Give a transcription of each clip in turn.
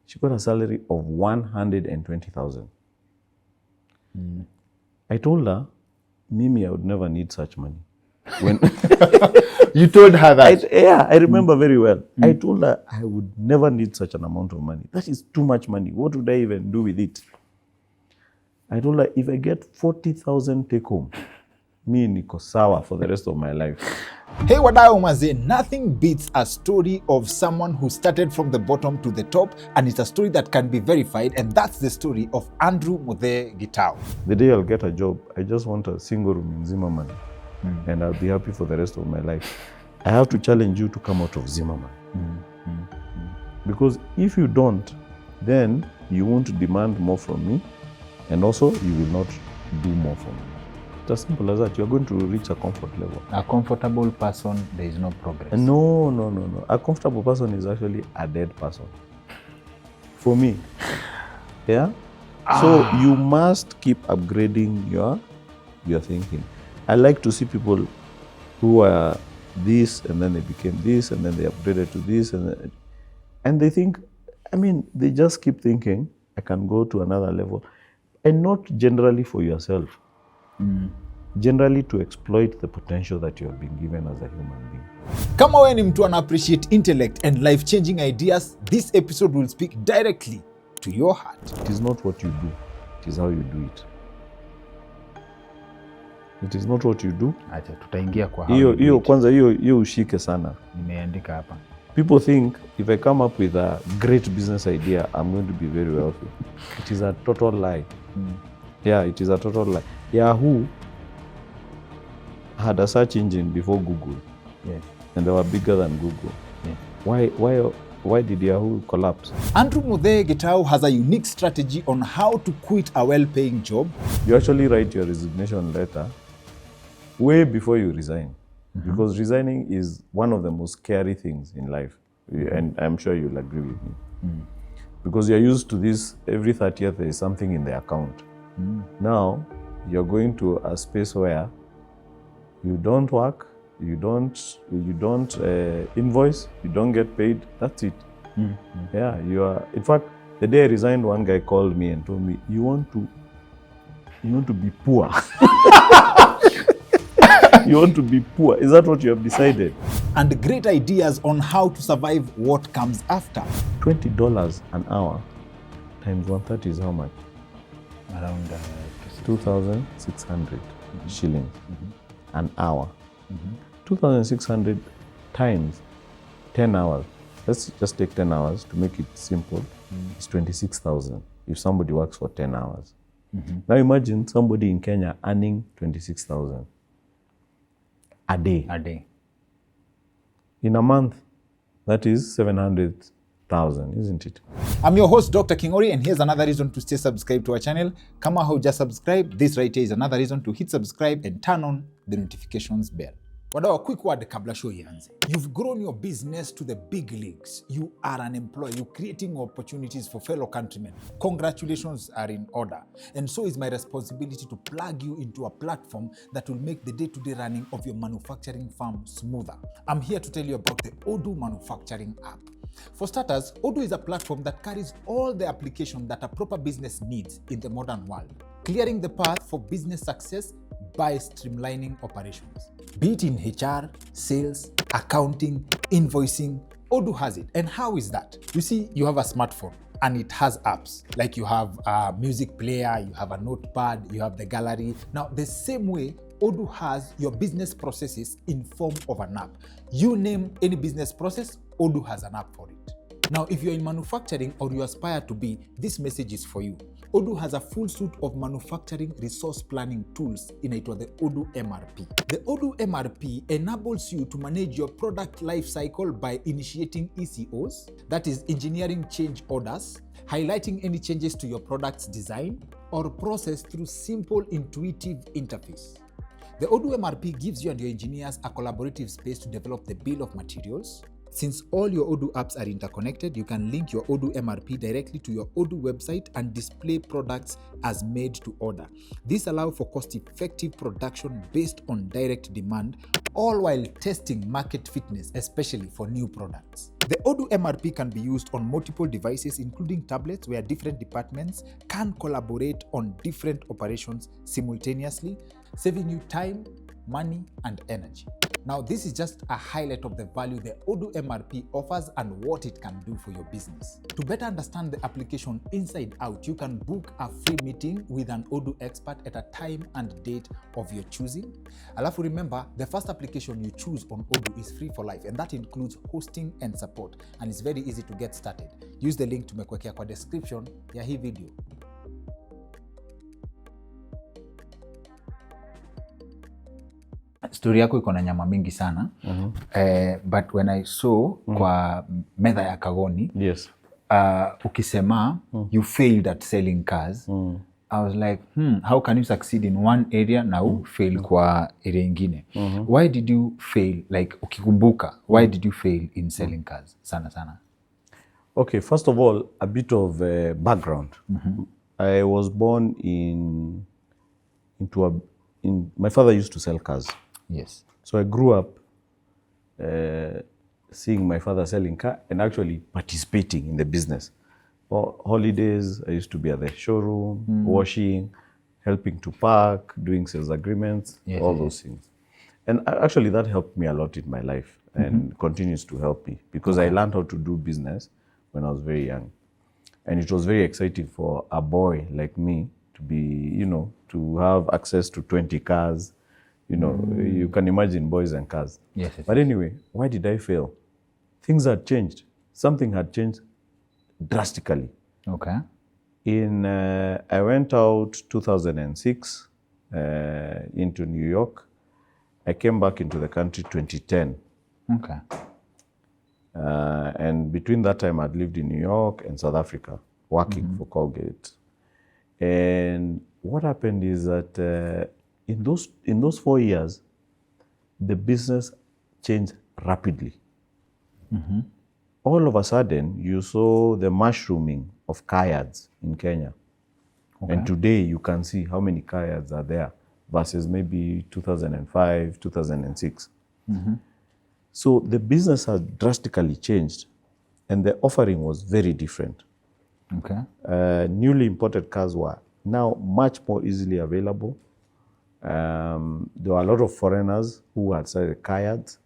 She got a salary of 120,000. I told her, Mimi, I would never need such money. When You told her that? I remember very well. I told her I would never need such an amount of money. That is too much money. What would I even do with it? I told her, if I get 40,000 take home, me niko sawa for the rest of my life. Hey wadau mazee, nothing beats a story of someone who started from the bottom to the top, and it's a story that can be verified, and that's the story of Andrew Muthee Gitau. The day I'll get a job, I just want a single room in Zimmerman, and I'll be happy for the rest of my life. I have to challenge you to come out of Zimmerman. Because if you don't, then you won't demand more from me, and also you will not do more for me. It's as simple as that. You're going to reach a comfort level. A comfortable person, there is no progress. No. A comfortable person is actually a dead person. For me. Yeah? So you must keep upgrading your thinking. I like to see people who are this and then they became this and then they upgraded to this and they think, they just keep thinking, I can go to another level. And not generally for yourself. Generally to exploit the potential that you have been given as a human being. Kama wewe ni mtu ana appreciate intellect and life-changing ideas, this episode will speak directly to your heart. It is not what you do, it is how you do it. It is not what you do. Acha tutaingia kwa hiyo kwanza hiyo ushike sana. Nimeandika hapa. People think if I come up with a great business idea, I'm going to be very wealthy. It is a total lie. Yeah, it is a total lie. Yahoo had a search engine before Google. Yes. And they were bigger than Google. Yes. Why did Yahoo collapse? Andrew Muthee Gitau has a unique strategy on how to quit a well-paying job. You actually write your resignation letter way before you resign. Because resigning is one of the most scary things in life. And I'm sure you'll agree with me. Because you're used to this, every 30th there is something in the account. Now, you're going to a space where you don't work, you don't invoice, you don't get paid, that's it. Yeah, you are. In fact, the day I resigned, one guy called me and told me, you want to be poor. You want to be poor. Is that what you have decided? And great ideas on how to survive what comes after. $20 an hour times 130 is how much? Around 2,600 shillings an hour. 2,600 times 10 hours. Let's just take 10 hours to make it simple. It's 26,000 if somebody works for 10 hours. Now imagine somebody in Kenya earning 26,000 a day. In a month, that is 700,000, isn't it? I'm your host, Dr. Kingori, and here's another reason to stay subscribed to our channel. Kama hauja subscribe, this right here is another reason to hit subscribe and turn on the notifications bell. Wadau, quick word kabla show ianze. You've grown your business to the big leagues. You are an employer. You're creating opportunities for fellow countrymen. Congratulations are in order. And so is my responsibility to plug you into a platform that will make the day-to-day running of your manufacturing firm smoother. I'm here to tell you about the Odoo manufacturing app. For starters, Odoo is a platform that carries all the applications that a proper business needs in the modern world, clearing the path for business success by streamlining operations. Be it in HR, sales, accounting, invoicing, Odoo has it. And how is that? You see, you have a smartphone and it has apps. Like you have a music player, you have a notepad, you have the gallery. Now, the same way, Odoo has your business processes in form of an app. You name any business process, Odoo has an app for it. Now, if you're in manufacturing or you aspire to be, this message is for you. Odoo has a full suite of manufacturing resource planning tools inaitwa the Odoo MRP. The Odoo MRP enables you to manage your product life cycle by initiating ECOs, that is engineering change orders, highlighting any changes to your product's design or process through simple intuitive interface. The Odoo MRP gives you and your engineers a collaborative space to develop the bill of materials, Since all your Odoo apps are interconnected, you can link your Odoo MRP directly to your Odoo website and display products as made to order. This allows for cost-effective production based on direct demand, all while testing market fitness, especially for new products. The Odoo MRP can be used on multiple devices, including tablets, where different departments can collaborate on different operations simultaneously, saving you time, money, and energy. Now, this is just a highlight of the value the Odoo MRP offers and what it can do for your business. To better understand the application inside out, you can book a free meeting with an Odoo expert at a time and date of your choosing. Alafu remember, the first application you choose on Odoo is free for life, and that includes hosting and support, and it's very easy to get started. Use the link tumekuwekea kwa description ya hii video. Story yako iko na nyama mingi sana. But when I saw kwa meza ya Kagoni, yes, ukisema you failed at selling cars, I was like, how can you succeed in one area now fail kwa area ingine? Why did you fail? Like, ukikumbuka, why did you fail in selling cars? Sana. Okay, first of all, a bit of background. I was born my father used to sell cars. Yes. So I grew up seeing my father selling car and actually participating in the business. For holidays, I used to be at the showroom, washing, helping to park, doing sales agreements, all those things. And actually that helped me a lot in my life and continues to help me because I learned how to do business when I was very young. And it was very exciting for a boy like me to be, to have access to 20 cars. You can imagine boys and cars. Yes. But anyway, why did I fail? Things had changed. Something had changed drastically. Okay. I went out 2006 into New York. I came back into the country 2010. Okay. And between that time, I'd lived in New York and South Africa, working for Colgate. And what happened is that in those 4 years, the business changed rapidly. All of a sudden, you saw the mushrooming of car yards in Kenya. Okay. And today, you can see how many car yards are there versus maybe 2005, 2006. So the business has drastically changed, and the offering was very different. Okay. Newly imported cars were now much more easily available. There were a lot of foreigners who had started car yards.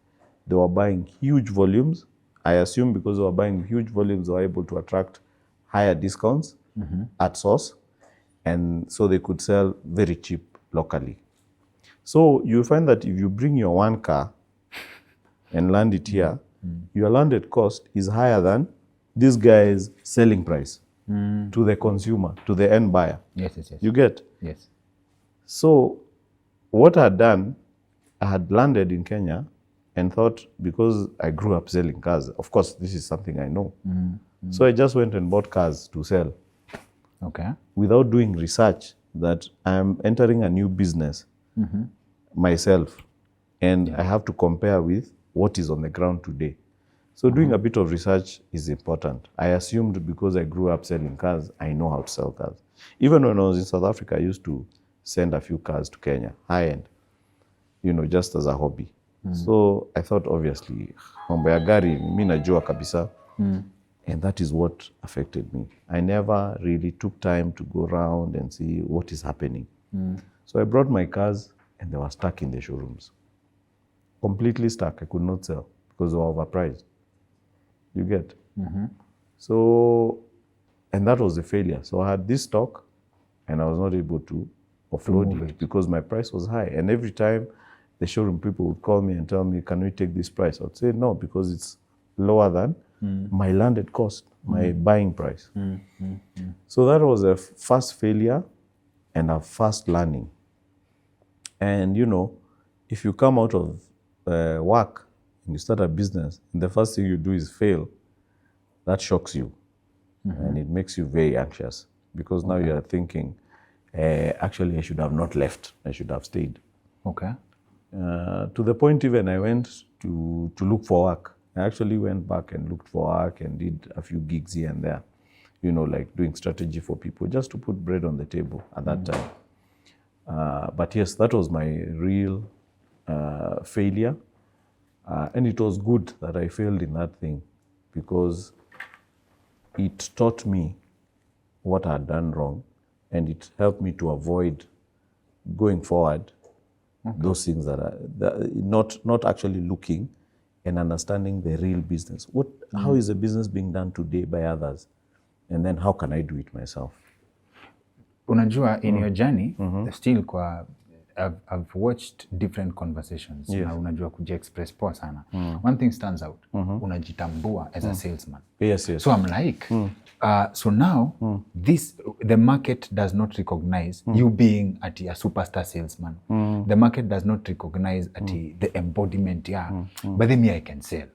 They were buying huge volumes. I assume because they were buying huge volumes, they were able to attract higher discounts at source. And so they could sell very cheap locally. So you find that if you bring your one car and land it here, your landed cost is higher than this guy's selling price to the consumer, to the end buyer. Yes. You get? Yes. So what I had done, I had landed in Kenya and thought, because I grew up selling cars, of course, this is something I know. So I just went and bought cars to sell. Okay. Without doing research that I'm entering a new business myself, and I have to compare with what is on the ground today. So doing a bit of research is important. I assumed because I grew up selling cars, I know how to sell cars. Even when I was in South Africa, I used to send a few cars to Kenya, high-end, just as a hobby. So I thought, obviously, mambo ya gari, mi najua kabisa. And that is what affected me. I never really took time to go around and see what is happening. So I brought my cars and they were stuck in the showrooms. Completely stuck. I could not sell because they were overpriced. You get? So, and that was a failure. So I had this stock and I was not able to offload it because my price was high. And every time the showroom people would call me and tell me, can we take this price? I'd say no, because it's lower than my landed cost, my buying price. So that was a first failure and a first learning. And if you come out of work and you start a business, and the first thing you do is fail, that shocks you. And it makes you very anxious because now you are thinking, actually, I should have not left. I should have stayed. Okay. To the point even I went to look for work I actually went back and looked for work and did a few gigs here and there, you know, like doing strategy for people just to put bread on the table at that time. But yes, that was my real failure. And it was good that I failed in that thing because it taught me what I had done wrong, and it helped me to avoid going forward those things that are not actually looking and understanding the real business. How is a business being done today by others? And then how can I do it myself? Unajua, in your journey, still I've watched different conversations. Yes. Na unajua kuji-express poa sana. One thing stands out. Unajitambua as a salesman. Yes, yes. So I'm like, so now the market does not recognize you being a superstar salesman. The market does not recognize the embodiment. But then I can sell.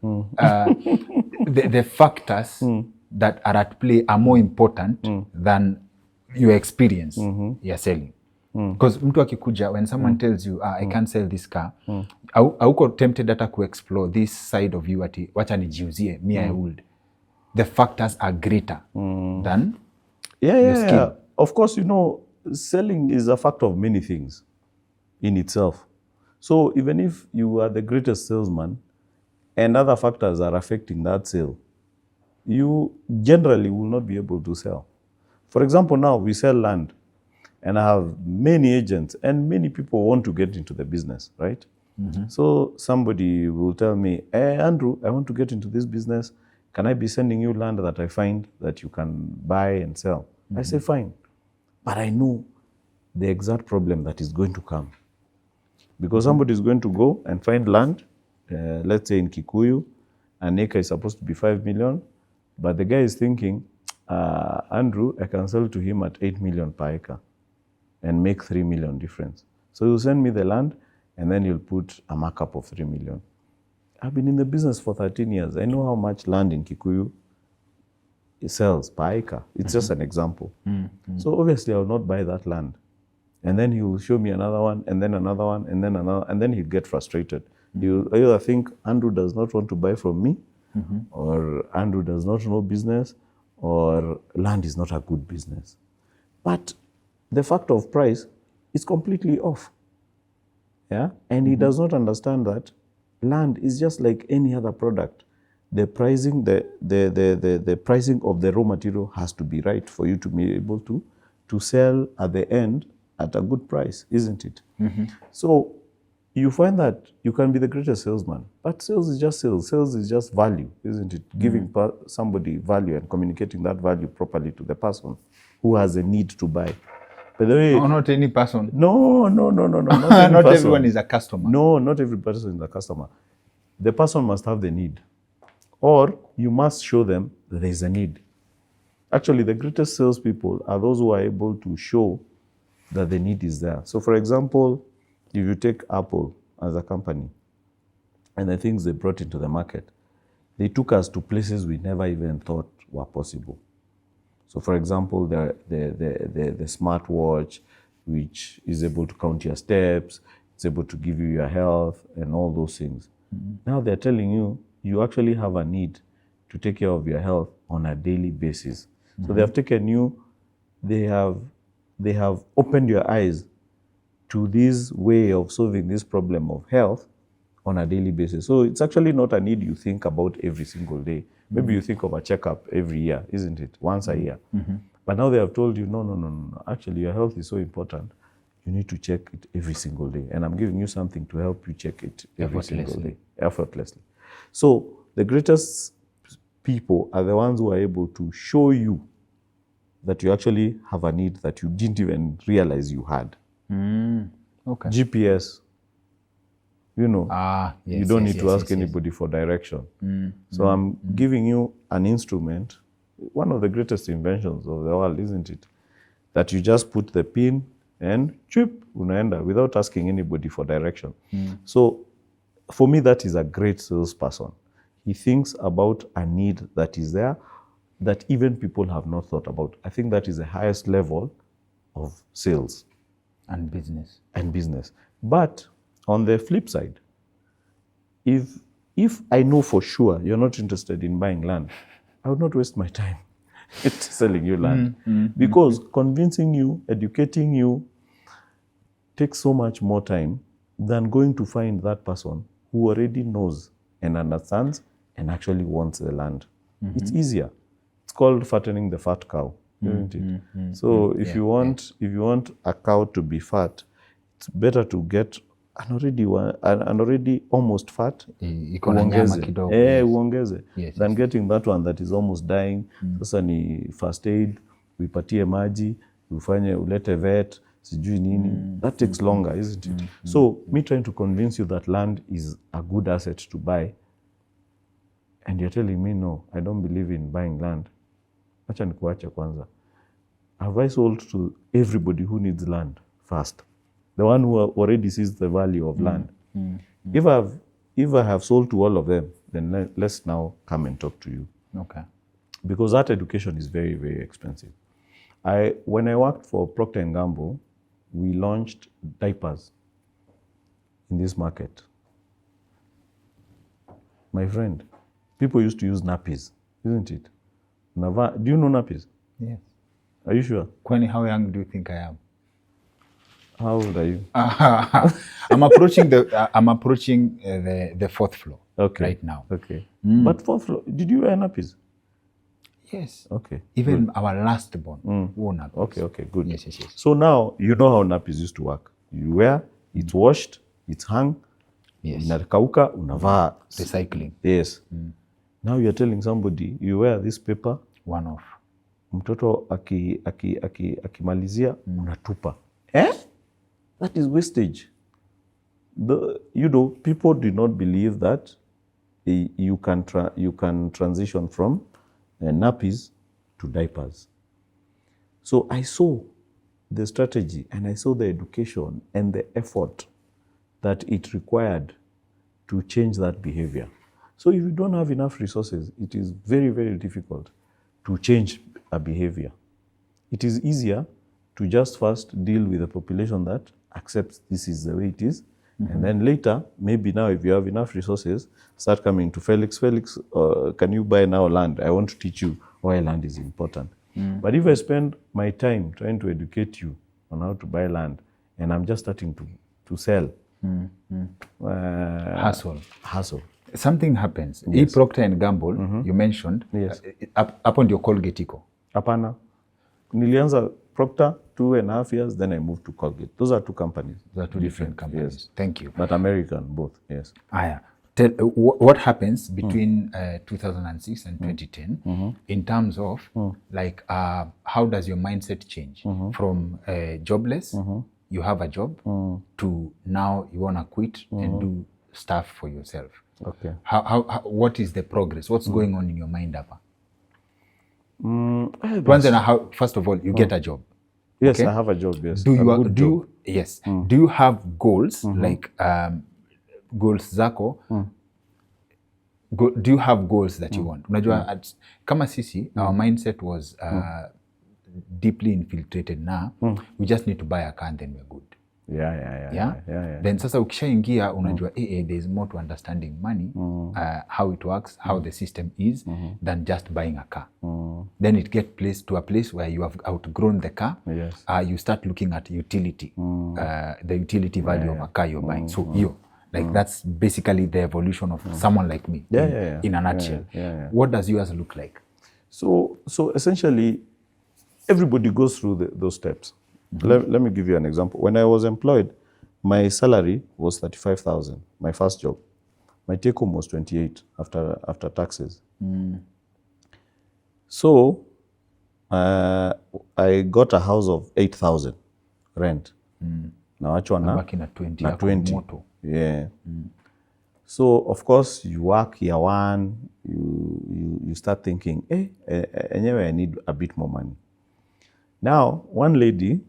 The factors that are at play are more important than your experience you're selling. Because mtu akikuja, when someone tells you, I can't sell this car, auko tempted hata ku-explore this side of you ati, wacha nijiuzie, I would. The factors are greater than the skill. Yeah. Of course, you know, selling is a factor of many things in itself. So even if you are the greatest salesman and other factors are affecting that sale, you generally will not be able to sell. For example, now we sell land. And I have many agents and many people want to get into the business, right? So somebody will tell me, hey, Andrew, I want to get into this business. Can I be sending you land that I find that you can buy and sell? I say, fine. But I know the exact problem that is going to come. Because somebody is going to go and find land, let's say in Kikuyu, an acre is supposed to be 5 million, but the guy is thinking, Andrew, I can sell to him at 8 million per acre and make 3 million difference. So you'll send me the land and then you'll put a markup of 3 million. I've been in the business for 13 years. I know how much land in Kikuyu sells per acre. It's just an example. So obviously I will not buy that land. And then he will show me another one, and then another one, and then another, and then he'll get frustrated. He'll either think Andrew does not want to buy from me, or Andrew does not know business, or land is not a good business. But the factor of price is completely off. Yeah? And he does not understand that land is just like any other product. The pricing, the pricing of the raw material has to be right for you to be able to sell at the end at a good price, isn't it? So you find that you can be the greatest salesman, but sales is just sales. Sales is just value, isn't it? Giving somebody value and communicating that value properly to the person who has a need to buy. By the way, no, not any person. No. Not everyone is a customer. No, not every person is a customer. The person must have the need, or you must show them that there is a need. Actually, the greatest salespeople are those who are able to show that the need is there. So, for example, if you take Apple as a company and the things they brought into the market, they took us to places we never even thought were possible. So, for example, the smartwatch, which is able to count your steps, it's able to give you your health and all those things. Now they're telling you, you actually have a need to take care of your health on a daily basis. So they have taken you, they have opened your eyes to this way of solving this problem of health on a daily basis. So it's actually not a need you think about every single day. Maybe you think of a checkup every year, isn't it? Once a year. But now they have told you, no. Actually, your health is so important. You need to check it every single day. And I'm giving you something to help you check it every single day, effortlessly. So the greatest people are the ones who are able to show you that you actually have a need that you didn't even realize you had. Okay. GPS, you know, yes, you don't need to ask anybody for direction. So I'm giving you an instrument, one of the greatest inventions of the world, isn't it? That you just put the pin and chip, unaenda, without asking anybody for direction. So for me, that is a great salesperson. He thinks about a need that is there that even people have not thought about. I think that is the highest level of sales. And business. But on the flip side, if if I know for sure you're not interested in buying land, I would not waste my time selling you land. Because convincing you, educating you takes so much more time than going to find that person who already knows and understands and actually wants the land. It's easier. It's called fattening the fat cow, isn't it? So if you want a cow to be fat, it's better to get an already almost fat, uongeze, than getting that one that is almost dying. Sasa ni first aid, uipatie maji, ulete vet, sijui nini. That takes longer, isn't it? So me trying to convince you that land is a good asset to buy, and you're telling me, no, I don't believe in buying land. Acha nikuache kwanza. Have I sold to everybody who needs land first? The one who already sees the value of land. If I have sold to all of them, then let's now come and talk to you. Okay. Because that education is very, very expensive. When I worked for Procter & Gamble, we launched diapers in this market. My friend, people used to use nappies, isn't it? Do you know nappies? Yes. Are you sure? Kwani, how young do you think I am? How old are you? I'm approaching the fourth floor right now. Okay. But fourth floor, did you wear nappies? Yes. Okay. Even our last born wore nappies. Okay, good. Yes. So now you know how nappies used to work. You wear, it's washed, it's hung, inakauka, unavaa. Recycling. Yes. Now you're telling somebody, you wear this paper. One off. Mtoto akimalizia, unatupa. That is wastage. People do not believe that you can transition from nappies to diapers. So I saw the strategy and I saw the education and the effort that it required to change that behavior. So if you don't have enough resources, it is very, very difficult to change a behavior. It is easier to just first deal with a population that accepts this is the way it is. And then later, maybe now if you have enough resources, start coming to Felix, can you buy now land? I want to teach you why land is important. But if I spend my time trying to educate you on how to buy land, and I'm just starting to sell. Hustle. Something happens. Yes. Procter & Gamble, you mentioned, up on your Colgate iko. Apana. Nilianza Procter 2.5 years, then I moved to Colgate. Those are two companies. Those are two different companies. Yes. Thank you. But American, both, yes. What happens between 2006 and 2010 in terms of how does your mindset change from jobless, you have a job, to now you want to quit and do stuff for yourself? Okay. What is the progress? What's going on in your mind, Apa? First of all, you get a job. Yes, okay? I have a job, yes. Do you have goals, like goals zako? Do you have goals that you want? Unajua, kama sisi, our mindset was deeply infiltrated now. We just need to buy a car and then we're good. Yeah. Then sasa ukishaingia unajua there is more to understanding money, how it works, how the system is, than just buying a car. Then it gets to a place where you have outgrown the car. Yes. You start looking at utility, the utility value of a car you're buying. So that's basically the evolution of someone like me in a nutshell. What does yours look like? So essentially, everybody goes through those steps. Let me give you an example. When I was employed, my salary was 35,000, my first job. My take home was 28 after taxes. So I got a house of 8,000 rent. Now actually back in a 20. Yeah. So of course you work year one, you start thinking, anyway, I need a bit more money. Now, one lady,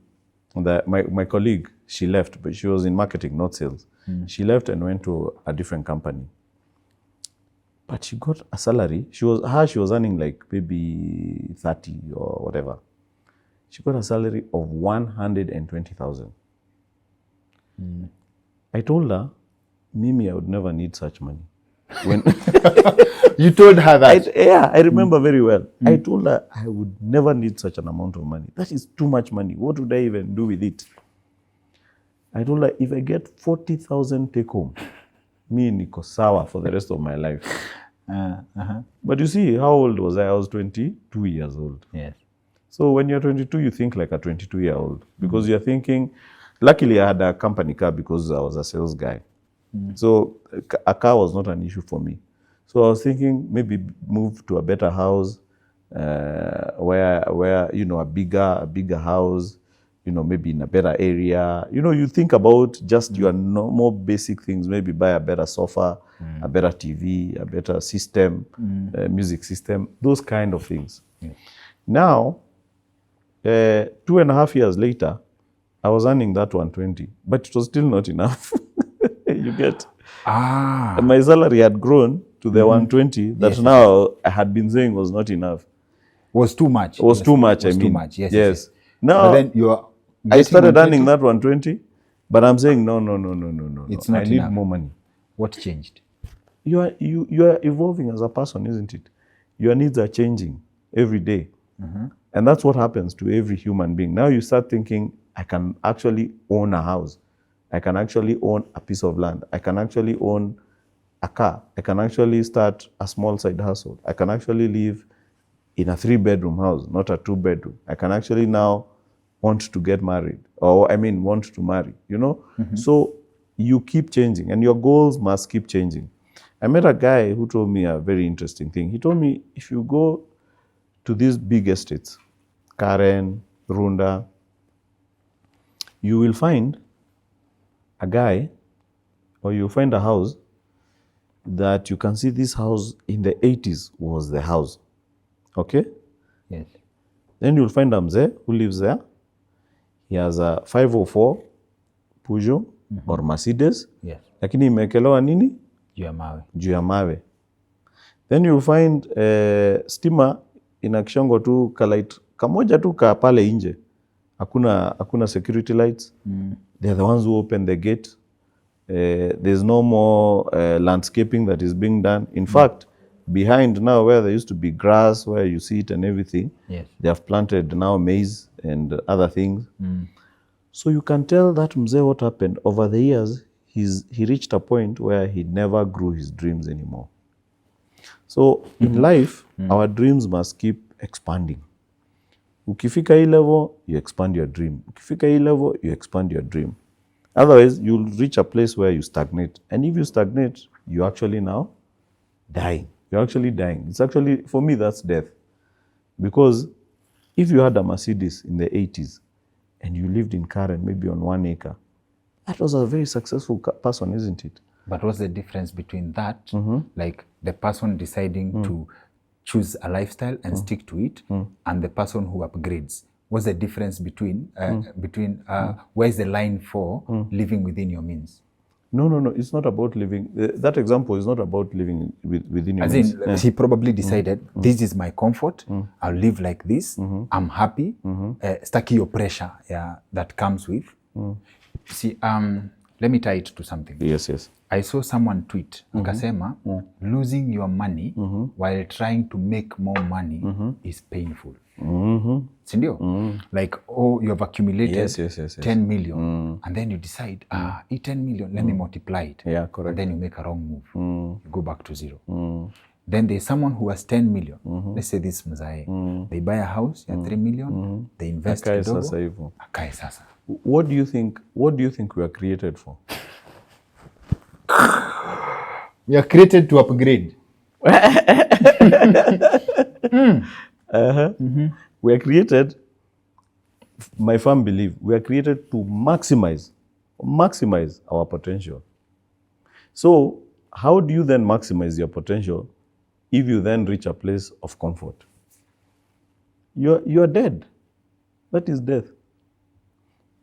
my colleague, she left, but she was in marketing, not sales. She left and went to a different company. But she got a salary. She was earning like maybe 30 or whatever. She got a salary of 120,000. I told her, Mimi, I would never need such money. when You told her that? I remember very well. I told her I would never need such an amount of money. That is too much money. What would I even do with it? I told her, if I get 40,000 take home, me niko sawa for the rest of my life. But you see, how old was I? I was 22 years old. Yes. So when you're 22, you think like a 22-year-old because you're thinking, luckily I had a company car because I was a sales guy. So a car was not an issue for me. So I was thinking maybe move to a better house, where you know, a bigger house, you know, maybe in a better area. You know, you think about just your more basic things. Maybe buy a better sofa, a better TV, a better system, music system, those kind of things. Yeah. Now, 2.5 years later, I was earning that 120, but it was still not enough. You get? My salary had grown to the 120 that Yes, now I had been saying was not enough. Was too much. It was too much, I mean. Too much. Yes. Yes. But Now, then you're I started 120? earning that 120, but I'm saying, no. It's not I need enough. more money. What changed? You are evolving as a person, isn't it? Your needs are changing every day. And that's what happens to every human being. Now you start thinking, I can actually own a house. I can actually own a piece of land. I can actually own a car. I can actually start a small side hustle. I can actually live in a 3-bedroom house, not a 2-bedroom. I can actually now want to get married, or want to marry, you know? So you keep changing and your goals must keep changing. I met a guy who told me a very interesting thing. He told me, if you go to these big estates, Karen, Runda, you will find a guy, or you'll find a house that you can see this house in the 80s was the house. Okay? Yes. Then you'll find a mzee who lives there. He has a 504 Peugeot or Mercedes. Yes. Lakini imekelewa nini? Juu ya mawe. Then you'll find stima inakishongo tu kalight kamoja tu ka pale nje. Hakuna security lights. They're the ones who open the gate. There's no more landscaping that is being done. In fact, behind now where there used to be grass, where you see it and everything, yes, they have planted now maize and other things. So you can tell that mzee what happened. Over the years, he reached a point where he never grew his dreams anymore. So in life, our dreams must keep expanding. Ukifika hii level, you expand your dream. Ukifika hii level, you expand your dream. Otherwise, you'll reach a place where you stagnate. And if you stagnate, you're actually now dying. You're actually dying. It's actually, for me, that's death. Because if you had a Mercedes in the 80s and you lived in Karen, maybe on 1 acre, that was a very successful person, isn't it? But what's the difference between that, like the person deciding to choose a lifestyle and stick to it, and the person who upgrades? What's the difference between where's the line for living within your means? No. It's not about living. That example is not about living within your means. As in, he probably decided, this is my comfort. I'll live like this. I'm happy. Staki your pressure, that comes with. See, let me tie it to something. Yes. I saw someone tweet, akasema, losing your money while trying to make more money is painful. Sindio? Like, you have accumulated yes. 10 million and then you decide, 10 million, let me multiply it. Yeah, correct. And then you make a wrong move. You go back to zero. Then there's someone who has 10 million. Let's say this mzae. They buy a house at 3 million. They invest kidogo. Akae sasa. What do you think we are created for? We are created to upgrade. We are created, my firm belief, we are created to maximize our potential. So how do you then maximize your potential if you then reach a place of comfort? You're dead. That is death.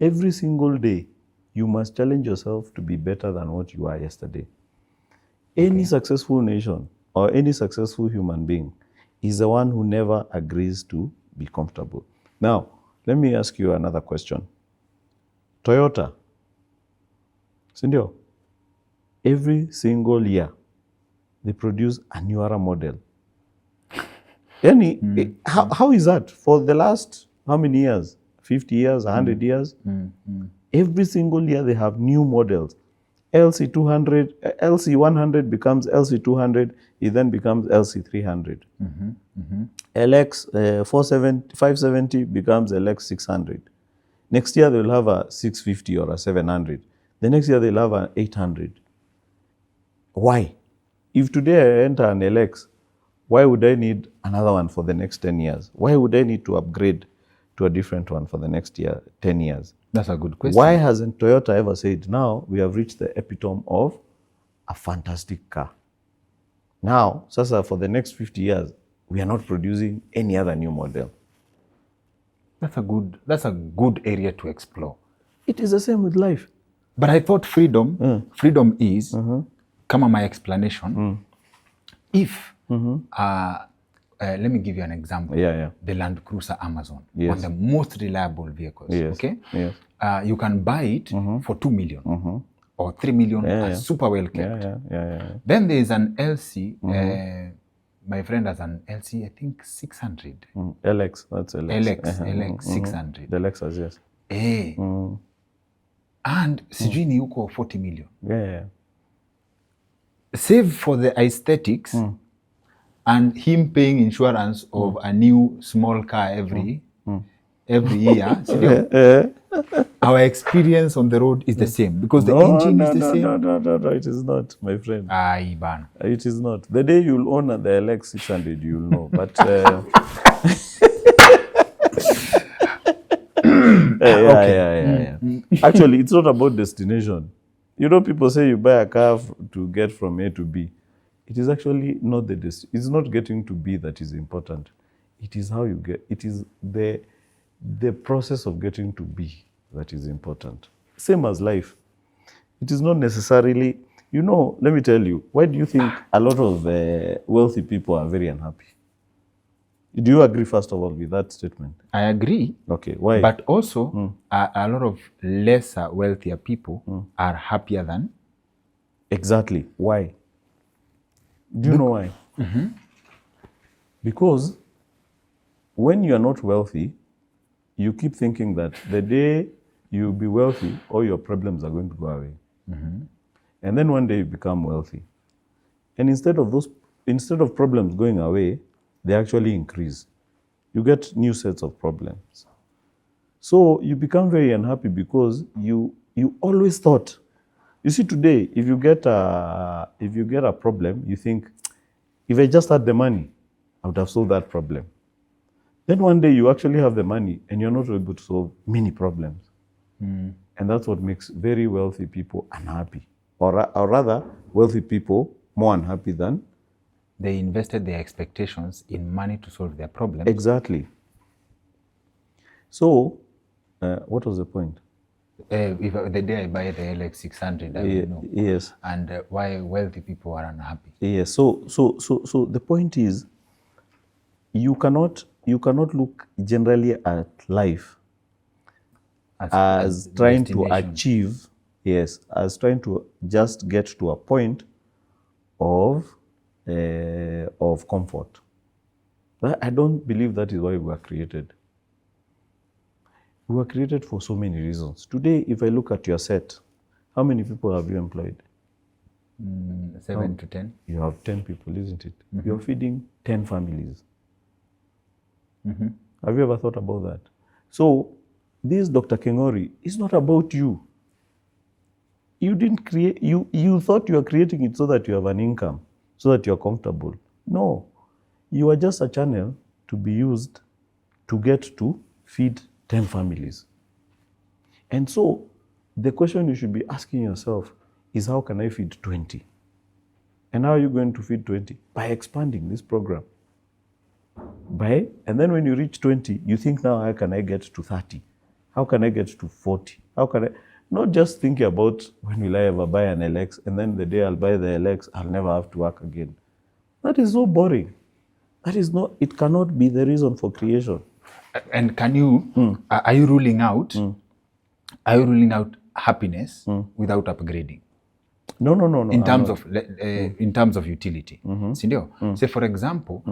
Every single day, you must challenge yourself to be better than what you are yesterday. Any successful nation or any successful human being is the one who never agrees to be comfortable. Now, let me ask you another question. Toyota, sindio, every single year, they produce a newer model. How is that? For the last, how many years? 50 years, 100 years? Every single year they have new models. LC200, LC100 becomes LC200, it then becomes LC300. LX 570 becomes LX600. Next year they'll have a 650 or a 700. The next year they'll have an 800. Why? If today I enter an LX, why would I need another one for the next 10 years? Why would I need to upgrade to a different one for the next 10 years? That's a good question. Why hasn't Toyota ever said, now we have reached the epitome of a fantastic car? Now, Sasa, for the next 50 years, we are not producing any other new model. That's a good area to explore. It is the same with life. But I thought freedom is, kama my explanation, if, let me give you an example. The Land Cruiser Amazon, one of the most reliable vehicles. Okay? You can buy it for 2 million or 3 million, super well kept. Then there is an LC, my friend has an LC, I think 600. LX, that's LX. LX 600. The Lexus, yes. And sijui ni uko 40 million. Save for the aesthetics and him paying insurance of a new small car every year. Our experience on the road is the same because the engine is the same. No, it is not, my friend. It is not. The day you'll own the LX 600, you'll know. But Actually, it's not about destination. You know, people say you buy a car to get from A to B. It is actually not it's not getting to B that is important. It is how you get. It is the process of getting to B that is important. Same as life. It is not necessarily, you know, let me tell you, why do you think a lot of wealthy people are very unhappy? Do you agree, first of all, with that statement? I agree. Okay, why? But also, a lot of lesser wealthier people are happier than. Exactly. Why? Do you know why? Because when you are not wealthy, you keep thinking that the day you'll be wealthy, all your problems are going to go away. And then one day you become wealthy. And instead of problems going away, they actually increase. You get new sets of problems. So you become very unhappy because you always thought. You see, today, if you get a problem, you think, if I just had the money, I would have solved that problem. Then one day you actually have the money and you're not able to solve many problems. And that's what makes very wealthy people unhappy. Or rather, wealthy people more unhappy than. They invested their expectations in money to solve their problems. Exactly. So, what was the point? If the day I buy the LX 600, I will know. Yes. And why wealthy people are unhappy. Yes. So the point is, you cannot look generally at life as trying to achieve, as trying to just get to a point of comfort. I don't believe that is why we were created. We were created for so many reasons. Today, if I look at your set, how many people have you employed? 7 to 10. You have 10 people, isn't it? You're feeding 10 families. Have you ever thought about that? So, this Dr. Kengori is not about you. You didn't create, you thought you were creating it so that you have an income, so that you're comfortable. No, you are just a channel to be used to get to feed 10 families. And so, the question you should be asking yourself is, how can I feed 20? And how are you going to feed 20? By expanding this program. And then when you reach 20, you think, now how can I get to 30? How can I get to 40? How can I, not just thinking about when will I ever buy an LX, and then the day I'll buy the LX, I'll never have to work again. That is so boring. That is not, it cannot be the reason for creation. And can you, are you ruling out happiness without upgrading? No. In terms of utility. Si ndio? Say for example,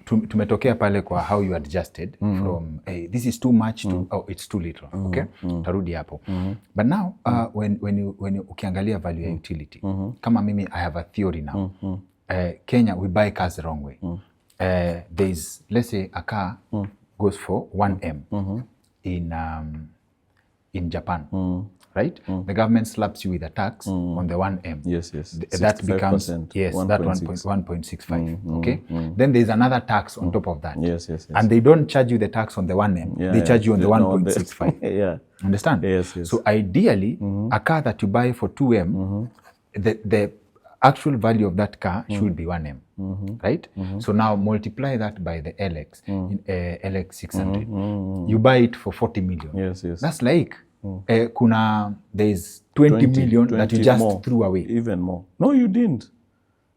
tumetokea pale kwa how you adjusted from this is too much to it's too little. Okay? Tarudi hapo. But now when you ukiangalia value ya utility, kama mimi I have a theory now. Kenya we buy cars the wrong way. There's, let's say a car goes for 1M in Japan. Right? The government slaps you with a tax on the 1M. Yes. That becomes, yes, 1. That 1.65. Okay? Then there's another tax on top of that. Yes. And they don't charge you the tax on the 1M. They charge you on the 1.65. Yeah. Understand? Yes. So ideally, a car that you buy for 2M, the actual value of that car should be 1M. Right? So now multiply that by the LX, LX 600. You buy it for 40 million. Yes. That's like, there's 20 million that you just threw away. Even more. No, you didn't.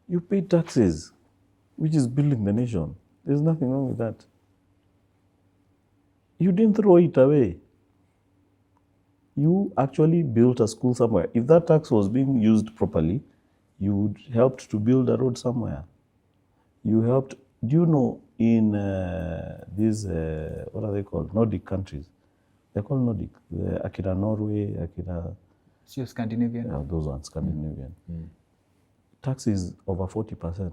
You paid taxes, which is building the nation. There's nothing wrong with that. You didn't throw it away. You actually built a school somewhere. If that tax was being used properly, you helped to build a road somewhere. You helped, do you know, in these, what are they called? Nordic countries. They're called Nordic. Akira Norway, Akira... So Scandinavian? Yeah, those ones, Scandinavian. Tax is over 40%.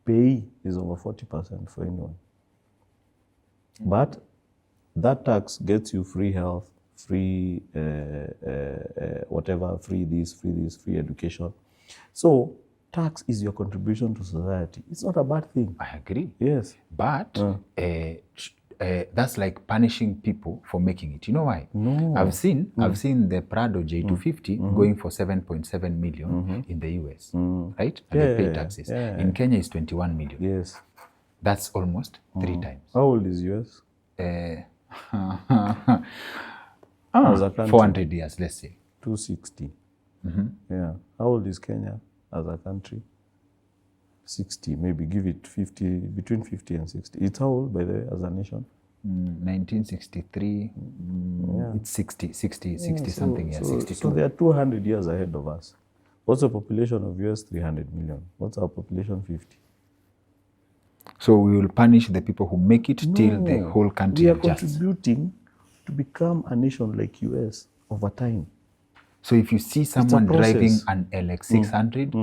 Pay is over 40% for anyone. But that tax gets you free health, free whatever, free this, free education. So tax is your contribution to society. It's not a bad thing. I agree. Yes. But that's like punishing people for making it. You know why? No. I've seen the Prado J250 going for 7.7 million in the US, right? And they pay taxes. In Kenya, it's 21 million. Yes. That's almost 3 times. How old is US? As a country? 400 years, let's say. 260. Yeah. How old is Kenya as a country? 60, maybe give it 50, between 50 and 60. It's how old, by the way, as a nation? 1963, it's 60 something, 62. So they are 200 years ahead of us. What's the population of US? 300 million. What's our population? 50. So we will punish the people who make it till the whole country adjusts. We are contributing to become a nation like US over time. So if you see someone driving an LX 600,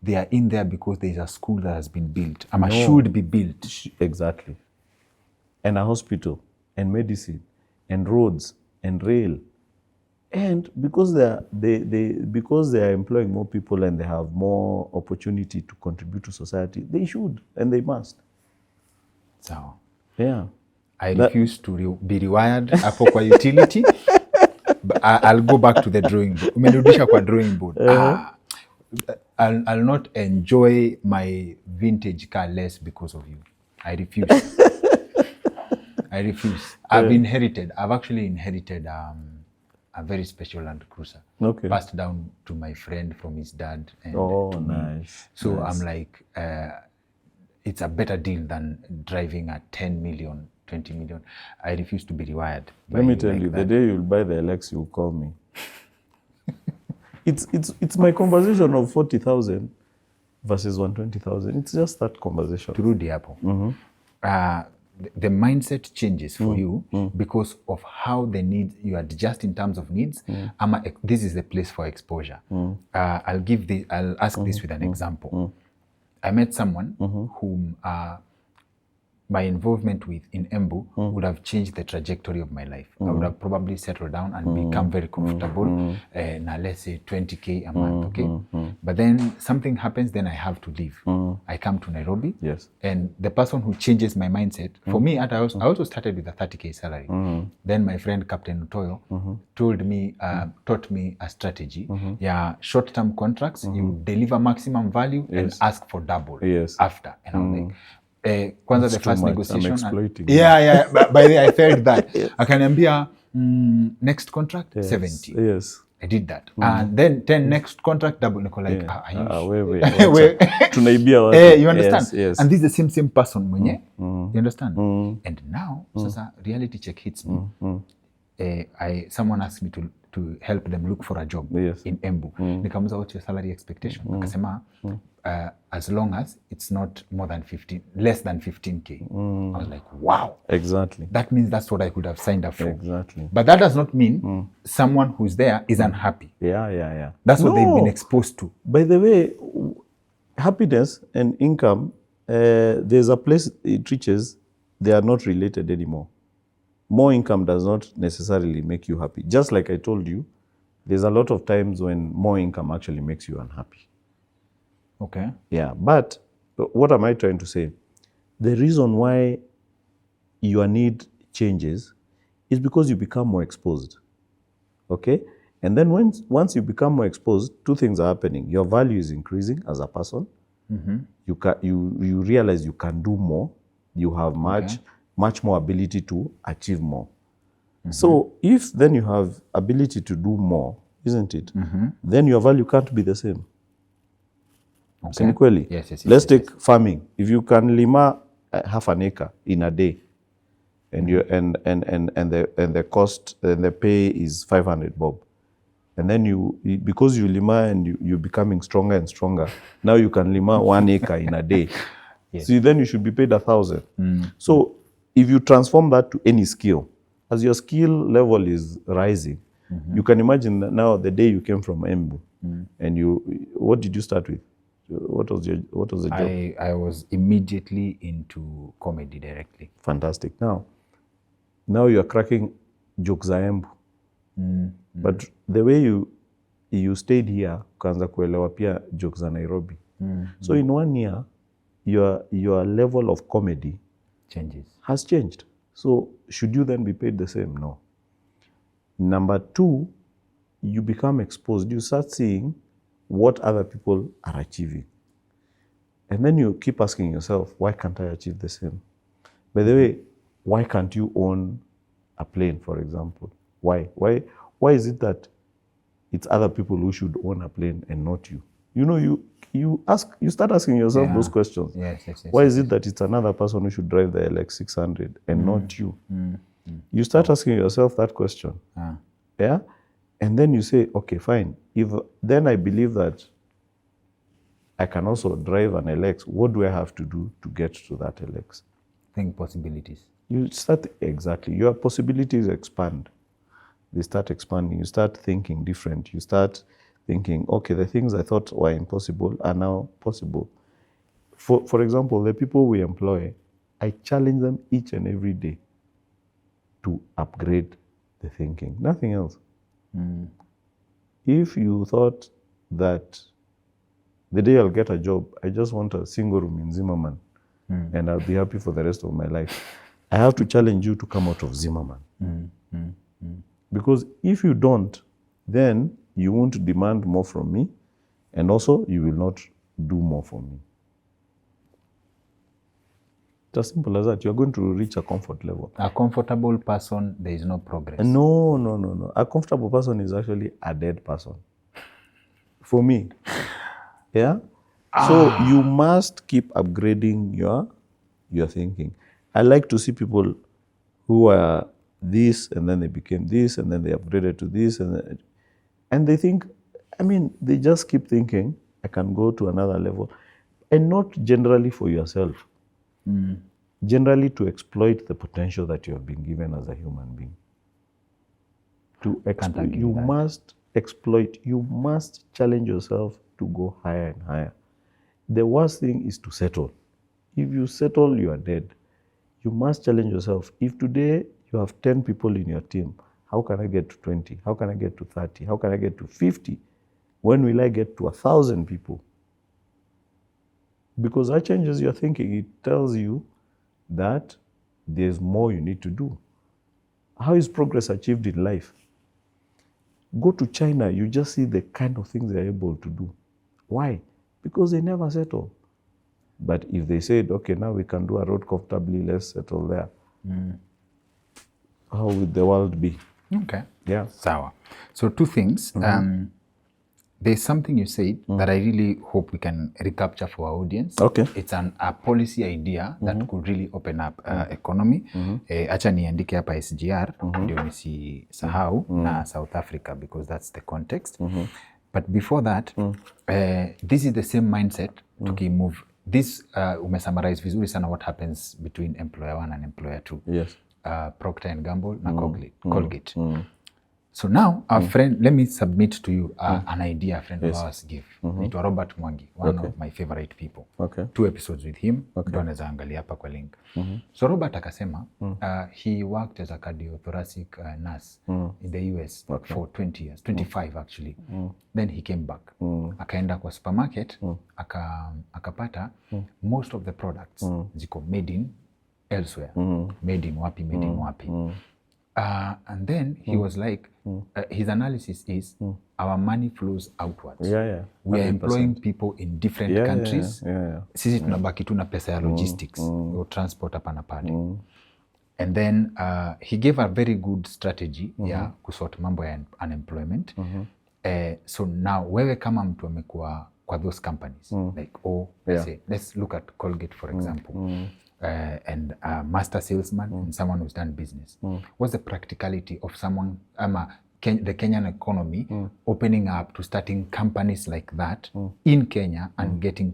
they are in there because there is a school that has been built, should be built. Exactly. And a hospital, and medicine, and roads, and rail. And because they are employing more people and they have more opportunity to contribute to society, they should and they must. So yeah, I refuse to be rewired hapo kwa utility. But I'll go back to the drawing board. Umenirudisha kwa drawing board. I'll not enjoy my vintage car less because of you. I refuse. I refuse. I've actually inherited a very special Land Cruiser. Okay. Passed down to my friend from his dad. And to nice. Me. So nice. I'm like, it's a better deal than driving a 10 million, 20 million. I refuse to be rewired. Let me tell you, the day you'll buy the LX, you'll call me. It's my conversation of 40,000 versus 120,000. It's just that conversation. Through the Apple. The mindset changes for you because of how the needs, you adjust in terms of needs. This is the place for exposure. I'll ask this with an example. I met someone whom my involvement with in Embu would have changed the trajectory of my life. I would have probably settled down and become very comfortable. Now let's say 20K a month, okay? But then something happens, then I have to leave. I come to Nairobi. Yes. And the person who changes my mindset, for me, I also started with a 30K salary. Then my friend Captain Utoyo taught me a strategy. Yeah, short-term contracts, you deliver maximum value and ask for double after. And I'm like, kwanza the first negotiation. I'm exploiting. By the way, I felt that. Akaniambia, next contract, 70. Yes. I did that. And then 10 next contract, double. Niko like, tunaibia watu. You understand? Yes. And this is the same person mwenye. You understand? And now, sasa reality check hits me. someone asked me to help them look for a job Yes. in Embu. Nikamuza, what's your salary expectation? Akasema, as long as it's not less than 15K. I was like, wow. Exactly. That means that's what I could have signed up for. Exactly. But that does not mean someone who's there is unhappy. Yeah. That's what they've been exposed to. By the way, happiness and income, there's a place it reaches, they are not related anymore. More income does not necessarily make you happy. Just like I told you, there's a lot of times when more income actually makes you unhappy. Okay. Yeah, but what am I trying to say? The reason why your need changes is because you become more exposed. Okay? And then once you become more exposed, two things are happening. Your value is increasing as a person. You realize you can do more. You have much more ability to achieve more. So if then you have ability to do more, isn't it? Then your value can't be the same. Okay. Yes, Let's take farming. If you can lima half an acre in a day, and you and the cost and the pay is 500 bob, and then because you lima and you're becoming stronger and stronger, now you can lima 1 acre in a day. So then you should be paid 1,000. So if you transform that to any skill, as your skill level is rising, you can imagine that now the day you came from Embu, and what did you start with? What was the job? I was immediately into comedy directly. Fantastic. Now you are cracking jokes za Embu. But the way you stayed here, ukaanza kuelewa pia jokes za Nairobi. So in 1 year, your level of comedy has changed. So should you then be paid the same? No. Number 2, you become exposed. You start seeing what other people are achieving. And then you keep asking yourself, why can't I achieve the same? By the way, why can't you own a plane, for example? Why is it that it's other people who should own a plane and not you? You know, you start asking yourself those questions. Yes, why is it that it's another person who should drive the LX 600 and not you? You start asking yourself that question. Yeah? And then you say, okay, fine. Then I believe that I can also drive an LX. What do I have to do to get to that LX? Think possibilities. Your possibilities expand. They start expanding. You start thinking different. You start thinking, okay, the things I thought were impossible are now possible. For example, the people we employ, I challenge them each and every day to upgrade the thinking. Nothing else. If you thought that the day I'll get a job, I just want a single room in Zimmerman and I'll be happy for the rest of my life, I have to challenge you to come out of Zimmerman. Because if you don't, then you won't demand more from me, and also you will not do more for me. It's as simple as that. You're going to reach a comfort level. A comfortable person, there is no progress. No. A comfortable person is actually a dead person. For me. Yeah? So you must keep upgrading your thinking. I like to see people who are this, and then they became this, and then they upgraded to this, and they think, they just keep thinking, I can go to another level. And not generally for yourself. Generally to exploit the potential that you have been given as a human being. You must exploit, you must challenge yourself to go higher and higher. The worst thing is to settle. If you settle, you are dead. You must challenge yourself. If today you have 10 people in your team, how can I get to 20? How can I get to 30? How can I get to 50? When will I get to 1,000 people? Because that changes your thinking. It tells you that there's more you need to do. How is progress achieved in life? Go to China, you just see the kind of things they're able to do. Why? Because they never settle. But if they said, okay, now we can do a road comfortably, let's settle there. How would the world be? Okay. Yeah. Sawa. So 2 things. there's something you said that I really hope we can recapture for our audience. Okay. It's a policy idea that could really open up economy. Acha niandike hapa SGR ndio nisisahau na South Africa because that's the context. But before that, this is the same mindset tukimove. This umesummarize vizuri sana what happens between employer 1 and employer 2. Yes. Procter and Gamble na Colgate. So now, our friend, let me submit to you an idea a friend of ours gave. Naitwa Robert Mwangi, one of my favorite people. Okay. 2 episodes with him. Ndio anaweza angalia hapa kwa link. So Robert akasema, he worked as a cardiothoracic nurse in the US for 20 years, 25 actually. Then he came back. Akaenda kwa supermarket, akapata most of the products ziko made in elsewhere. Made in wapi. And then he was like, his analysis is our money flows outwards. We are employing people in different countries. Sisi tunabaki tu na pesa ya logistics or transport hapa na pale. And then he gave a very good strategy ya kusort mambo ya unemployment. So now wewe kama mtu amekuwa kwa those companies like say, let's look at Colgate for example. And a master salesman and someone who's done business. What's the practicality of someone, the Kenyan economy opening up to starting companies like that in Kenya and getting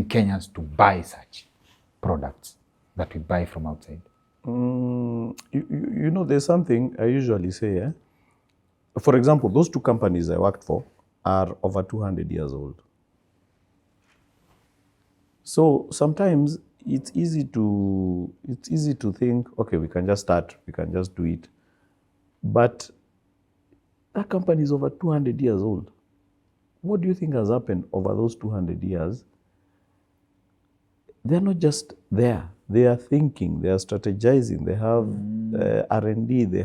Kenyans to buy such products that we buy from outside? You know, there's something I usually say. For example, those 2 companies I worked for are over 200 years old. So sometimes it's easy to think, okay, we can just start, we can just do it. But that company is over 200 years old. What do you think has happened over those 200 years? They're not just there. They are thinking, they are strategizing, they have R&D, they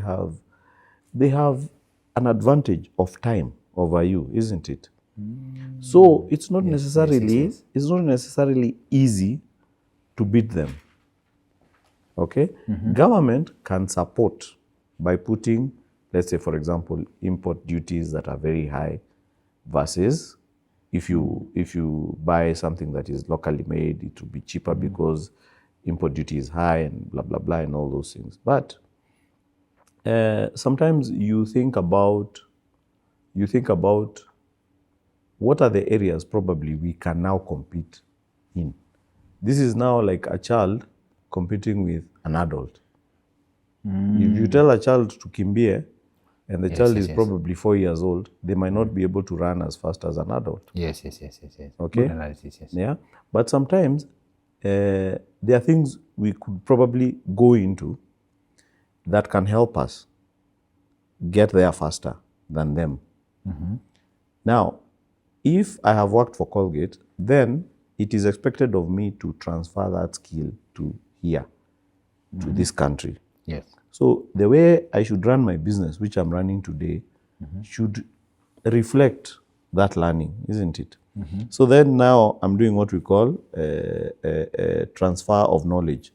have an advantage of time over you, isn't it? So it's not it's not necessarily easy to beat them. Okay? Government can support by putting, let's say, for example, import duties that are very high versus if you buy something that is locally made, it will be cheaper because import duty is high and blah, blah, blah, and all those things. But sometimes you think about what are the areas probably we can now compete in. This is now like a child competing with an adult. If you tell a child to kimbie and the child is probably 4 years old, they might not be able to run as fast as an adult. Yes. Okay? Good analysis, yes. Yeah. But sometimes there are things we could probably go into that can help us get there faster than them. Now, if I have worked for Colgate, then it is expected of me to transfer that skill to here, to this country. Yes. So the way I should run my business, which I'm running today, should reflect that learning, isn't it? So then now I'm doing what we call a transfer of knowledge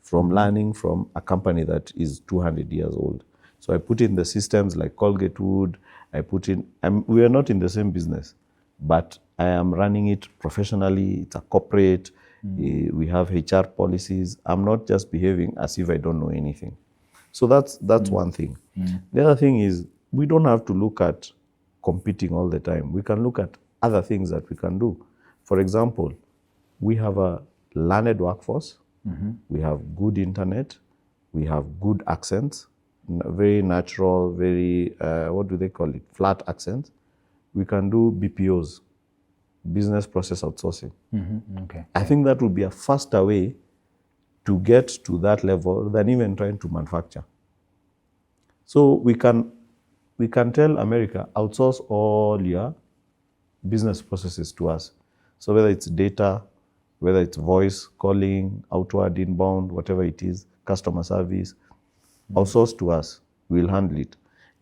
from learning from a company that is 200 years old. So I put in the systems like Colgate would, we are not in the same business, but I am running it professionally. It's a corporate. We have HR policies. I'm not just behaving as if I don't know anything. So that's one thing. The other thing is we don't have to look at competing all the time. We can look at other things that we can do. For example, we have a learned workforce. We have good internet. We have good accents, very natural, very, what do they call it? Flat accents. We can do BPOs, business process outsourcing. Okay. I think that would be a faster way to get to that level than even trying to manufacture. So we can tell America, outsource all your business processes to us. So whether it's data, whether it's voice, calling, outward, inbound, whatever it is, customer service, outsource to us, we'll handle it.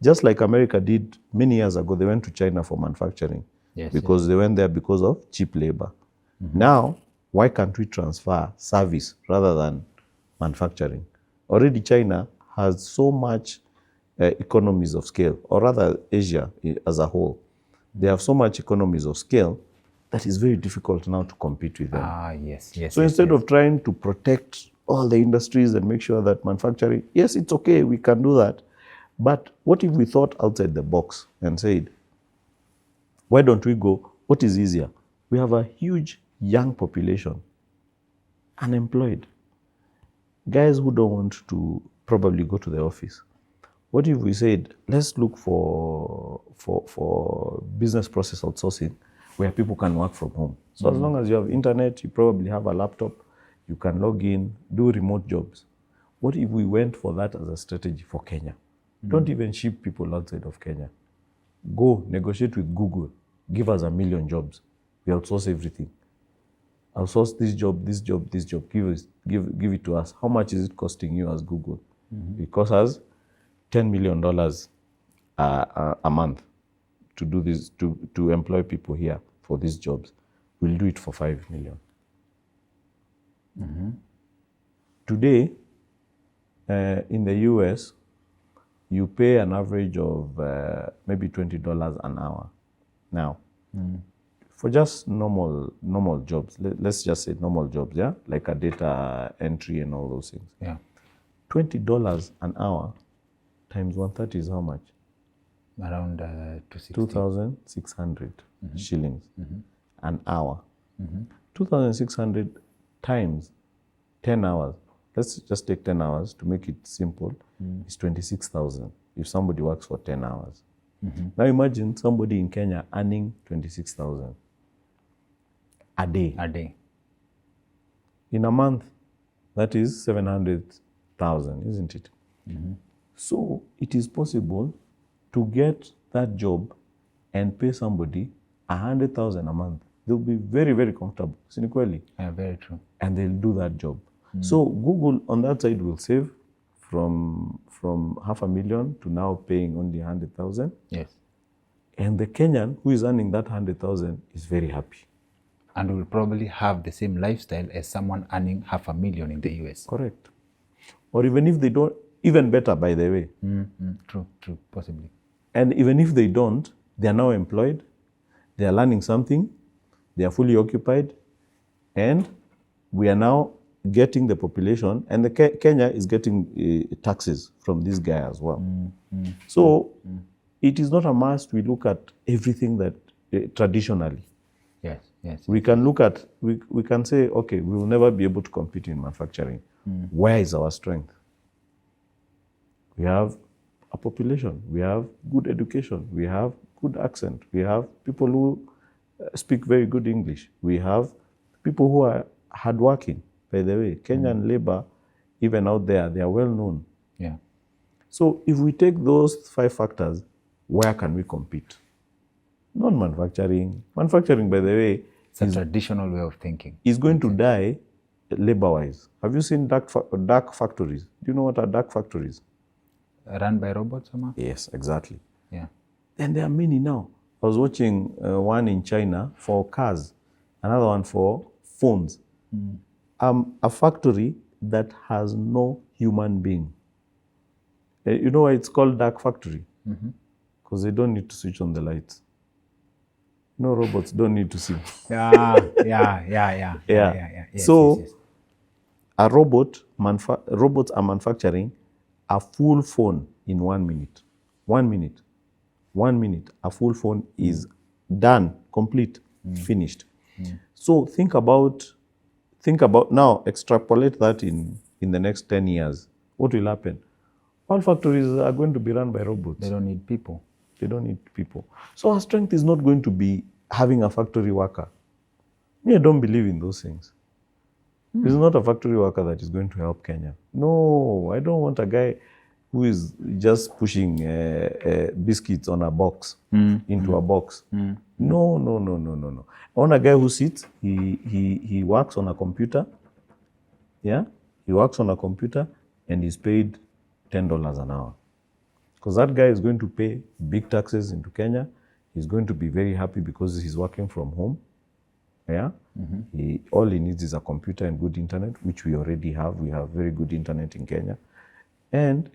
Just like America did many years ago, they went to China for manufacturing because they went there because of cheap labor. Now, why can't we transfer service rather than manufacturing? Already China has so much economies of scale, or rather Asia as a whole, They have so much economies of scale that it's very difficult now to compete with them. Yes. So instead of trying to protect all the industries and make sure that manufacturing, yes, it's okay, we can do that. But what if we thought outside the box and said, why don't we go, what is easier? We have a huge young population, unemployed, guys who don't want to probably go to the office. What if we said, let's look for business process outsourcing where people can work from home. So as long as you have internet, you probably have a laptop, you can log in, do remote jobs. What if we went for that as a strategy for Kenya? Don't even ship people outside of Kenya. Go negotiate with Google, give us 1 million jobs. We outsource everything. Outsource this job, this job, this job. Give it to us. How much is it costing you as Google? It costs us $10 million a month to do this, to employ people here for these jobs. We'll do it for 5 million. Today, in the US, you pay an average of maybe $20 an hour. Now, for just normal jobs, let's just say normal jobs, yeah? Like a data entry and all those things. Yeah. $20 an hour times 130 is how much? Around 260. 2,600 shillings an hour. 2,600 times 10 hours. Let's just take 10 hours to make it simple. It's 26,000 if somebody works for 10 hours. Now imagine somebody in Kenya earning 26,000 a day. A day. In a month, that is 700,000, isn't it? So it is possible to get that job and pay somebody 100,000 a month. They'll be very, very comfortable. Sinikweli. Yeah, very true. And they'll do that job. So Google on that side will save from $500,000 to now paying only 100,000. Yes. And the Kenyan who is earning that 100,000 is very happy. And will probably have the same lifestyle as someone earning $500,000 in the US. Correct. Or even if they don't, even better, by the way. True, possibly. And even if they don't, they are now employed, they are learning something, they are fully occupied, and we are now getting the population, and the Kenya is getting taxes from this guy as well. So it is not a must we look at everything that traditionally. Yes. We can look at, we can say, okay, we will never be able to compete in manufacturing. Where is our strength? We have a population, we have good education, we have good accent, we have people who speak very good English, we have people who are hardworking. By the way, Kenyan labor, even out there, they are well known. Yeah. So if we take those 5 factors, where can we compete? Not manufacturing. Manufacturing, by the way, it's a traditional way of thinking. Is going to die labor-wise. Have you seen dark factories? Do you know what are dark factories? Run by robots, Ama? Yes, exactly. Yeah. And there are many now. I was watching one in China for cars, another one for phones. A factory that has no human being. You know why it's called dark factory? Because they don't need to switch on the lights. No, robots don't need to see. Yeah. So, a robots are manufacturing a full phone in 1 minute. 1 minute. 1 minute. A full phone is done, complete, finished. So think about now, extrapolate that in the next 10 years. What will happen? All factories are going to be run by robots. They don't need people. They don't need people. So our strength is not going to be having a factory worker. I don't believe in those things. It's not a factory worker that is going to help Kenya. No, I don't want a guy who is just pushing biscuits on a box, into a box. No. I want a guy who sits, he works on a computer. Yeah? He works on a computer and he's paid $10 an hour. Because that guy is going to pay big taxes into Kenya. He's going to be very happy because he's working from home. Yeah? All he needs is a computer and good internet, which we already have. We have very good internet in Kenya. And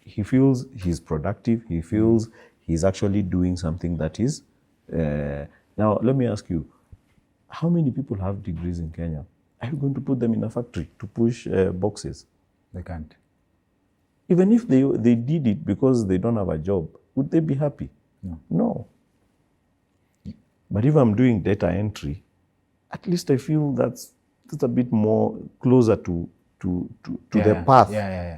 he feels he's productive. He feels he's actually doing something that is. Now, let me ask you, how many people have degrees in Kenya? Are you going to put them in a factory to push boxes? They can't. Even if they did it because they don't have a job, would they be happy? No. But if I'm doing data entry, at least I feel that's a bit more closer to the path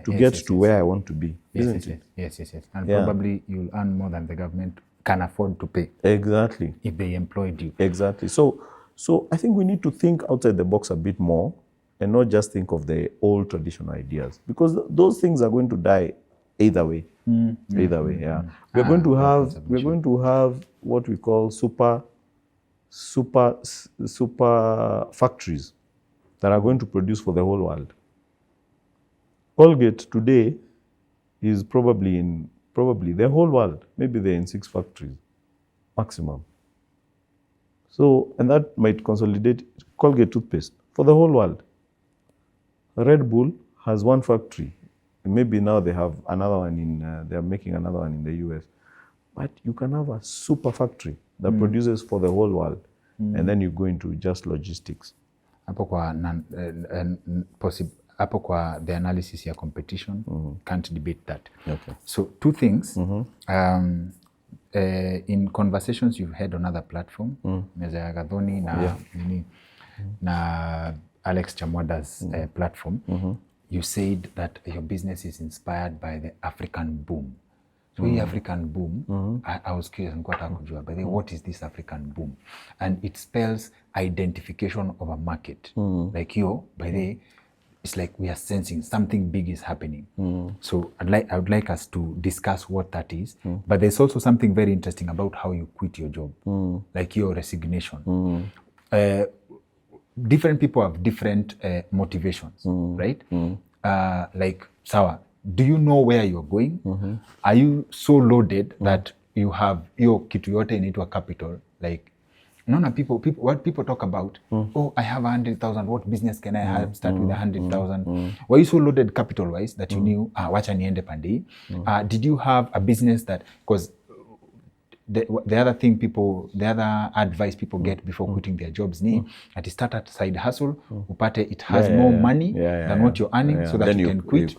to get to where I want to be, isn't it? Yes. And probably you'll earn more than the government can afford to pay. Exactly. If they employed you. Exactly. So I think we need to think outside the box a bit more and not just think of the old traditional ideas, because those things are going to die either way. Either way, yeah. We're going to have what we call super factories that are going to produce for the whole world. Colgate today is probably the whole world. Maybe they're in 6 factories maximum. So, and that might consolidate Colgate toothpaste for the whole world. Red Bull has 1 factory. Maybe now they have another one they're making another one in the US. But you can have a super factory that produces for the whole world. And then you go into just logistics. Hapo kwa the analysis ya competition, can't debate that. Okay. So 2 things. In conversations you've had on other platform, Meza Gathoni na Alex Chamwada's platform, you said that your business is inspired by the African boom. So the African boom, I was curious, but what is this African boom? And it spells identification of a market. Like it's like we are sensing something big is happening. So I would like us to discuss what that is. But there's also something very interesting about how you quit your job, like your resignation. Different people have different motivations, right? Like, Sawa, do you know where you're going? Are you so loaded that you have your kitu yote inaitwa capital? Like, what people talk about, oh, I have 100,000, what business can I have? Start with 100,000. Were you so loaded capital-wise that you knew, wacha niende pande? Did you have a business that, because the other advice people get before quitting their jobs ni, at start at side hustle, upate it has more money than what you're earning, so that then you can quit.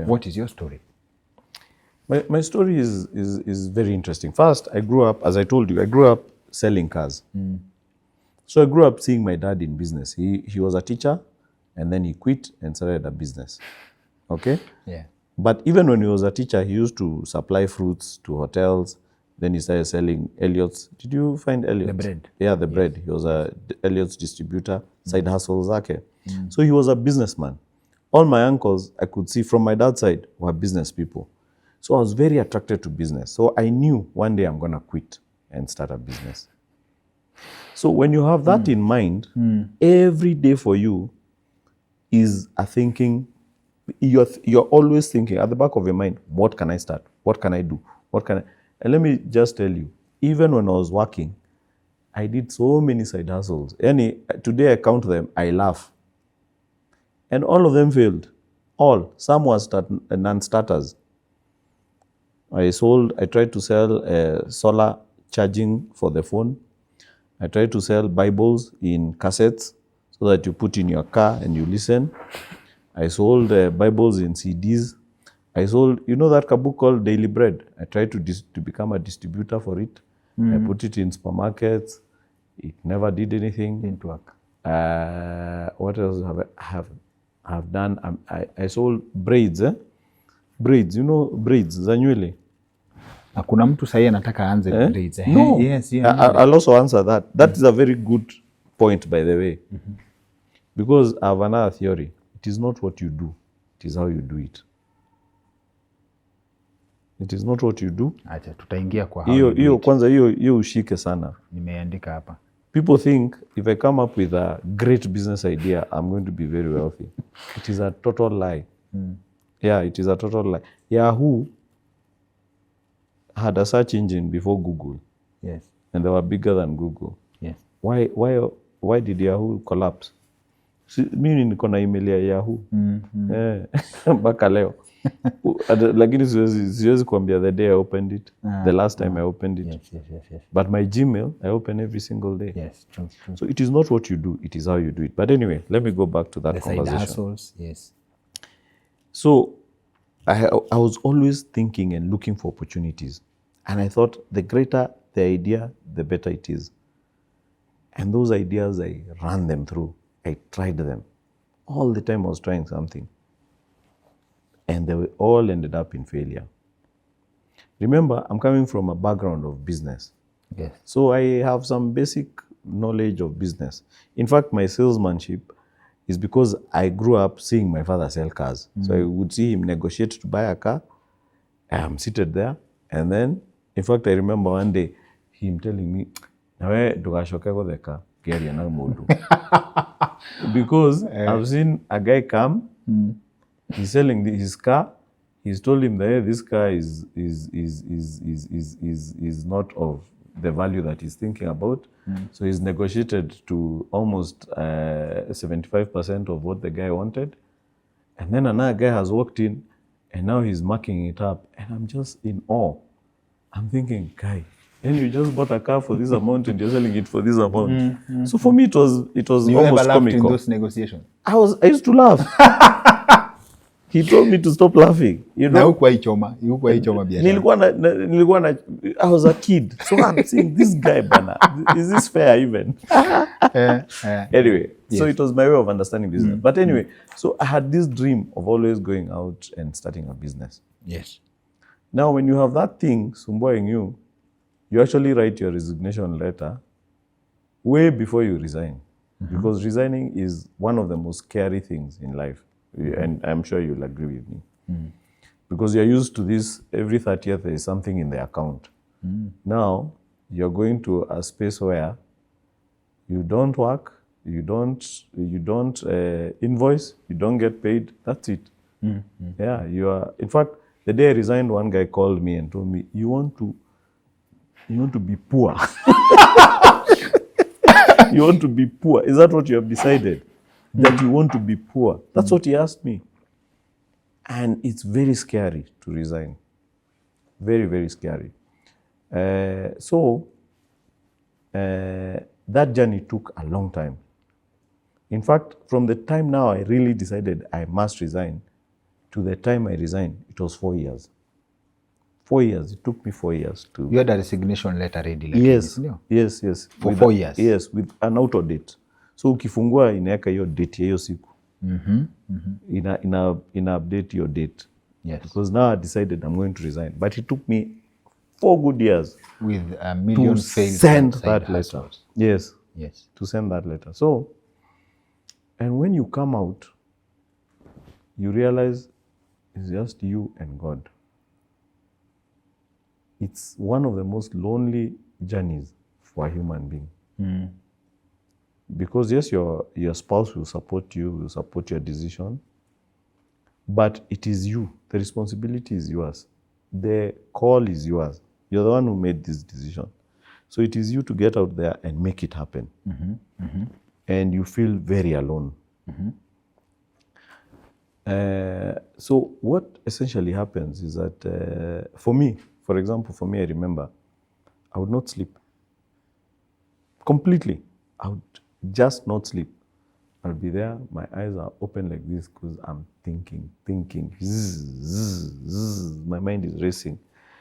What is your story? My story is very interesting. First, I grew up, as I told you, selling cars. So I grew up seeing my dad in business. He was a teacher, and then he quit and started a business. Okay? Yeah. But even when he was a teacher, he used to supply fruits to hotels. Then he started selling Elliott's. Did you find Elliott's? The bread. Yeah, the bread. He was a Elliott's distributor, side hustle zake. So he was a businessman. All my uncles, I could see from my dad's side, were business people. So I was very attracted to business. So I knew one day I'm going to quit and start a business. So when you have that in mind, every day for you is a thinking, you're always thinking at the back of your mind, what can I start? What can I do? And let me just tell you, even when I was working, I did so many side hustles. Today I count them, I laugh. And all of them failed. All. Some were non-starters. I tried to sell solar charging for the phone. I tried to sell Bibles in cassettes so that you put in your car and you listen. I sold Bibles in CDs. I sold, that book called Daily Bread. I tried to become a distributor for it. I put it in supermarkets. It never did anything. Didn't work. What else have done? I sold braids. Braids, braids, za nywele. Kuna mtu sahi anataka aanze braids. No. Yes, I'll also answer that. That is a very good point, by the way. Because I have another theory. It is not what you do. It is how you do it. It is not what you do. Acha tutaingia kwa how you do it. Kwanza hiyo ushike sana. Nimeandika hapa. People think if I come up with a great business idea, I'm going to be very wealthy. It is a total lie. Yeah, it is a total lie. Yahoo had a search engine before Google. Yes. And they were bigger than Google. Yes. Why did Yahoo collapse? Mimi niko na email ya Yahoo. Mpaka leo. Lakini siwezi kuambia the day I opened it, the last time I opened it. Yes. But my Gmail, I open every single day. Yes, true. So it is not what you do, it is how you do it. But anyway, let me go back to that The side conversation. hustles, yes. So I was always thinking and looking for opportunities. And I thought the greater the idea, the better it is. And those ideas, I ran them through. I tried them. All the time I was trying something. And they all ended up in failure. Remember, I'm coming from a background of business. Yes. So I have some basic knowledge of business. In fact, my salesmanship is because I grew up seeing my father sell cars. So I would see him negotiate to buy a car. I'm seated there. And then, in fact, I remember one day him telling me, because I've seen a guy come, he's selling his car. He's told him that hey, this car is not of the value that he's thinking about. So he's negotiated to almost 75% of what the guy wanted. And then another guy has walked in and now he's marking it up. And I'm just in awe. I'm thinking, guy, and you just bought a car for this amount and you're selling it for this amount. So for me, it was You almost ever laughed in comical. those negotiations? I used to laugh. He told me to stop laughing. You Na know, hukuwahi choma biashara. nilikuwa na, I was a kid. So I'm saying, this guy, bana, is this fair even? Anyway, so it was my way of understanding business. But anyway, so I had this dream of always going out and starting a business. Yes. Now, when you have that thing sumboing you, you actually write your resignation letter way before you resign. Because resigning is one of the most scary things in life. And I'm sure you'll agree with me. Because you're used to this, every 30th there is something in the account. Now, you're going to a space where you don't work, you don't invoice, you don't get paid, that's it. Yeah, you are, in fact, the day I resigned, one guy called me and told me, you want to be poor. You want to be poor. Is that what you have decided? That you want to be poor? That's what he asked me. And it's very scary to resign. Very, very scary. So that journey took a long time. In fact, from the time now I really decided I must resign to the time I resigned, it was 4 years. 4 years. It took me 4 years to... You had a resignation letter ready? Like yes. This, no? Yes. For 4 years? Yes, with an auto date. So ukifungua inaweka hiyo date ya hiyo siku. Ina update your date. Yes. Because now I decided I'm going to resign. But it took me 4 good years with a million to failed send side that letter. hustles. Yes. Yes. To send that letter. So, and when you come out, you realize it's just you and God. It's one of the most lonely journeys for a human being. Because yes, your spouse will support you, will support your decision, but it is you. The responsibility is yours. The call is yours. You're the one who made this decision. So it is you to get out there and make it happen. And you feel very alone. So what essentially happens is that for me, for example, I remember, I would not sleep. Completely. I would just not sleep. I'll be there, my eyes are open like this because I'm thinking. My mind is racing.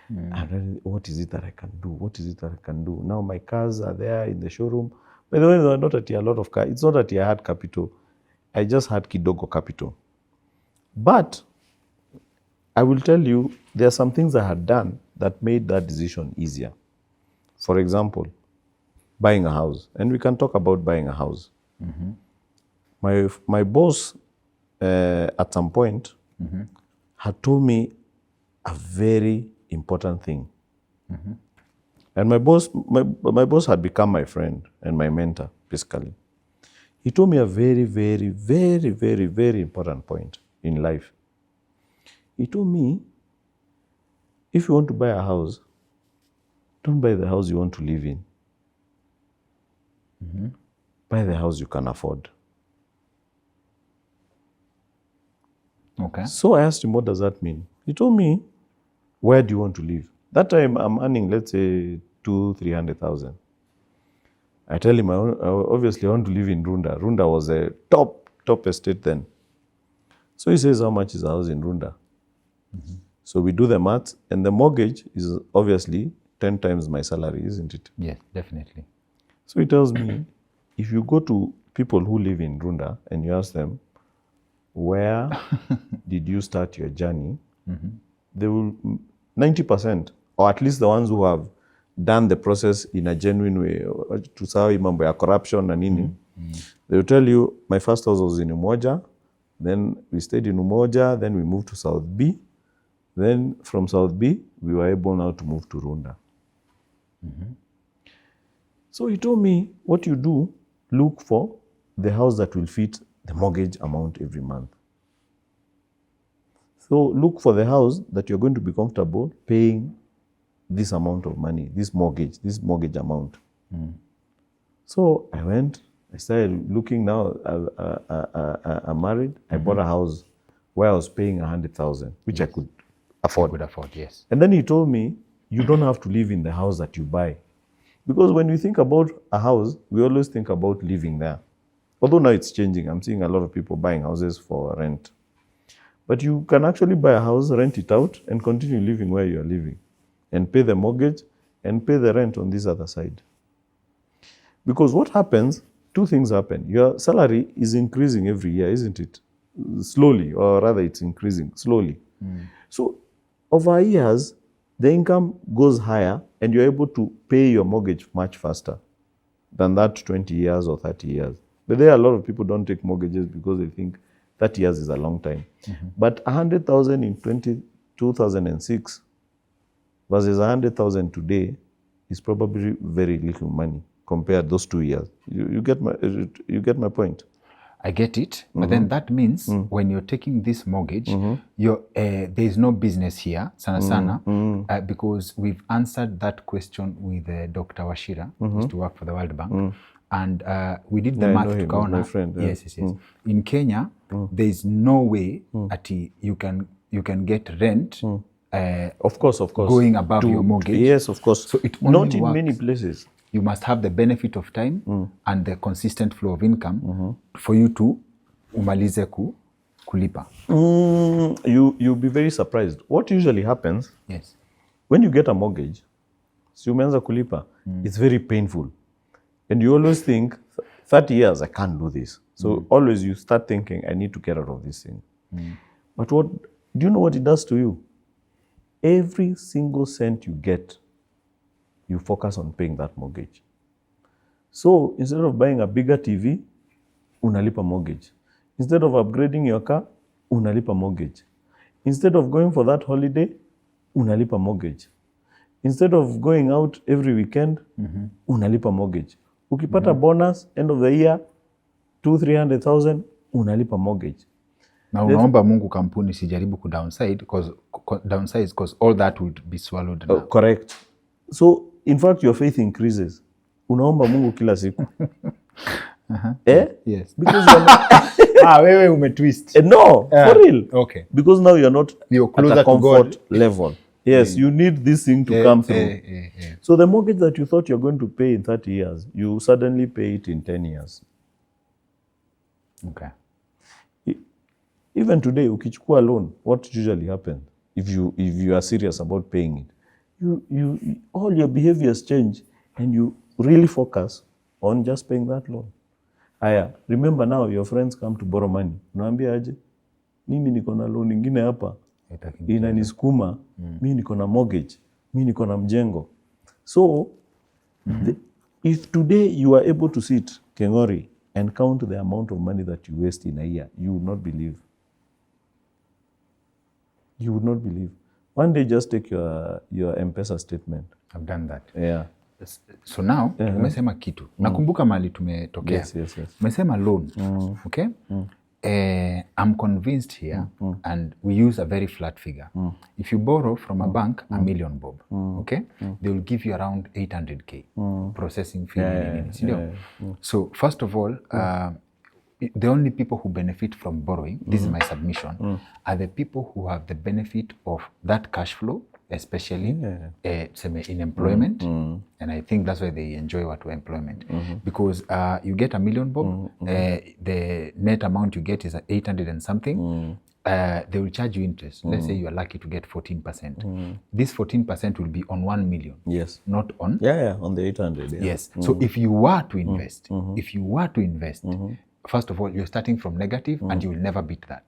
And what is it that I can do? Now my cars are there in the showroom. By the way, there are not at a lot of cars. It's not that I had capital. I just had kidogo capital. But I will tell you, there are some things I had done that made that decision easier. For example, buying a house. And we can talk about buying a house. My boss, at some point, had told me a very important thing. And my boss had become my friend and my mentor, basically. He told me a very, very, very, very, very important point in life. He told me, if you want to buy a house, don't buy the house you want to live in. Buy the house you can afford. Okay. So I asked him, what does that mean? He told me, where do you want to live? That time I'm earning, let's say, 200,000-300,000. I tell him, obviously I want to live in Runda. Runda was a top estate then. So he says, how much is a house in Runda? So we do the math, and the mortgage is obviously 10 times my salary, isn't it? Yes, definitely. So he tells me, if you go to people who live in Runda and you ask them, where did you start your journey? They will, 90%, or at least the ones who have done the process in a genuine way, to sawi mambo ya corruption and nini, they will tell you, my first house was in Umoja, then we stayed in Umoja, then we moved to South B, then from South B, we were able now to move to Runda. So he told me, what you do, look for the house that will fit the mortgage amount every month. So look for the house that you're going to be comfortable paying this amount of money, this mortgage amount. So I went, I started looking now, I'm married, I bought a house where I was paying 100,000, which I could afford. You could afford, yes. And then he told me, you don't have to live in the house that you buy. Because when we think about a house, we always think about living there. Although now it's changing. I'm seeing a lot of people buying houses for rent. But you can actually buy a house, rent it out, and continue living where you're living. And pay the mortgage, and pay the rent on this other side. Because what happens, two things happen. Your salary is increasing every year, isn't it? Slowly, or rather it's increasing slowly. So over years, the income goes higher, and you're able to pay your mortgage much faster than that 20 years or 30 years. But there are a lot of people don't take mortgages because they think 30 years is a long time. But 100,000 in 2006 versus 100,000 today is probably very little money compared those 2 years. You get my point? I get it, but then that means when you're taking this mortgage, there is no business here, sana, because we've answered that question with Dr. Washira, who used to work for the World Bank, and we did the math to my friend. Yeah. Yes. In Kenya, there is no way that you can get rent. Of course. Going above your mortgage. Yes, of course. So it only not in works. Many places. You must have the benefit of time and the consistent flow of income for you to umalize kulipa. You'll be very surprised. What usually happens, yes, when you get a mortgage, si umeanza kulipa, it's very painful. And you always think, 30 years, I can't do this. So always you start thinking, I need to get out of this thing. But do you know what it does to you? Every single cent you get, you focus on paying that mortgage. So instead of buying a bigger TV, unalipa mortgage. Instead of upgrading your car, unalipa mortgage. Instead of going for that holiday, unalipa mortgage. Instead of going out every weekend, unalipa mortgage. Ukipata bonus, end of the year, 200,000-300,000, unalipa mortgage. Na unaomba Mungu kampuni sijaribu kudownsize because all that would be swallowed now. Correct. So in fact, your faith increases. Unaomba Mungu kila siku. Yes. Because you're not... wewe umetwist. No, for real. Okay. Because now you're closer at a comfort to God level. Yes, you need this thing to come through. So the mortgage that you thought you're going to pay in 30 years, you suddenly pay it in 10 years. Okay. Even today, ukichukua loan, what usually happens if you are serious about paying it? All your behaviors change and you really focus on just paying that loan. Remember now your friends come to borrow money. Unaambia aje? Mimi niko na loan ingine hapa. Inanisukuma. Mimi niko na mortgage. Mimi niko na mjengo. So if today you are able to sit, Kengori, and count the amount of money that you waste in a year, you would not believe. You would not believe. One day, just take your M-Pesa statement. I've done that. Yeah. So now, umesema kitu. Nakumbuka mali tumetokea. Yes. Umesema loan. Okay? I'm convinced here, and we use a very flat figure. If you borrow from a bank, $1 million bob, okay? They will give you around 800K processing fee. So first of all, the only people who benefit from borrowing, this is my submission, are the people who have the benefit of that cash flow, especially in employment. And I think that's why they enjoy employment. Because you get $1 million, Bob, the net amount you get is 800 and something. They will charge you interest. Let's say you are lucky to get 14%. This 14% will be on 1 million. Yes. Not on? On the 800. Yeah. Yes. So if you were to invest, first of all, you're starting from negative and you will never beat that.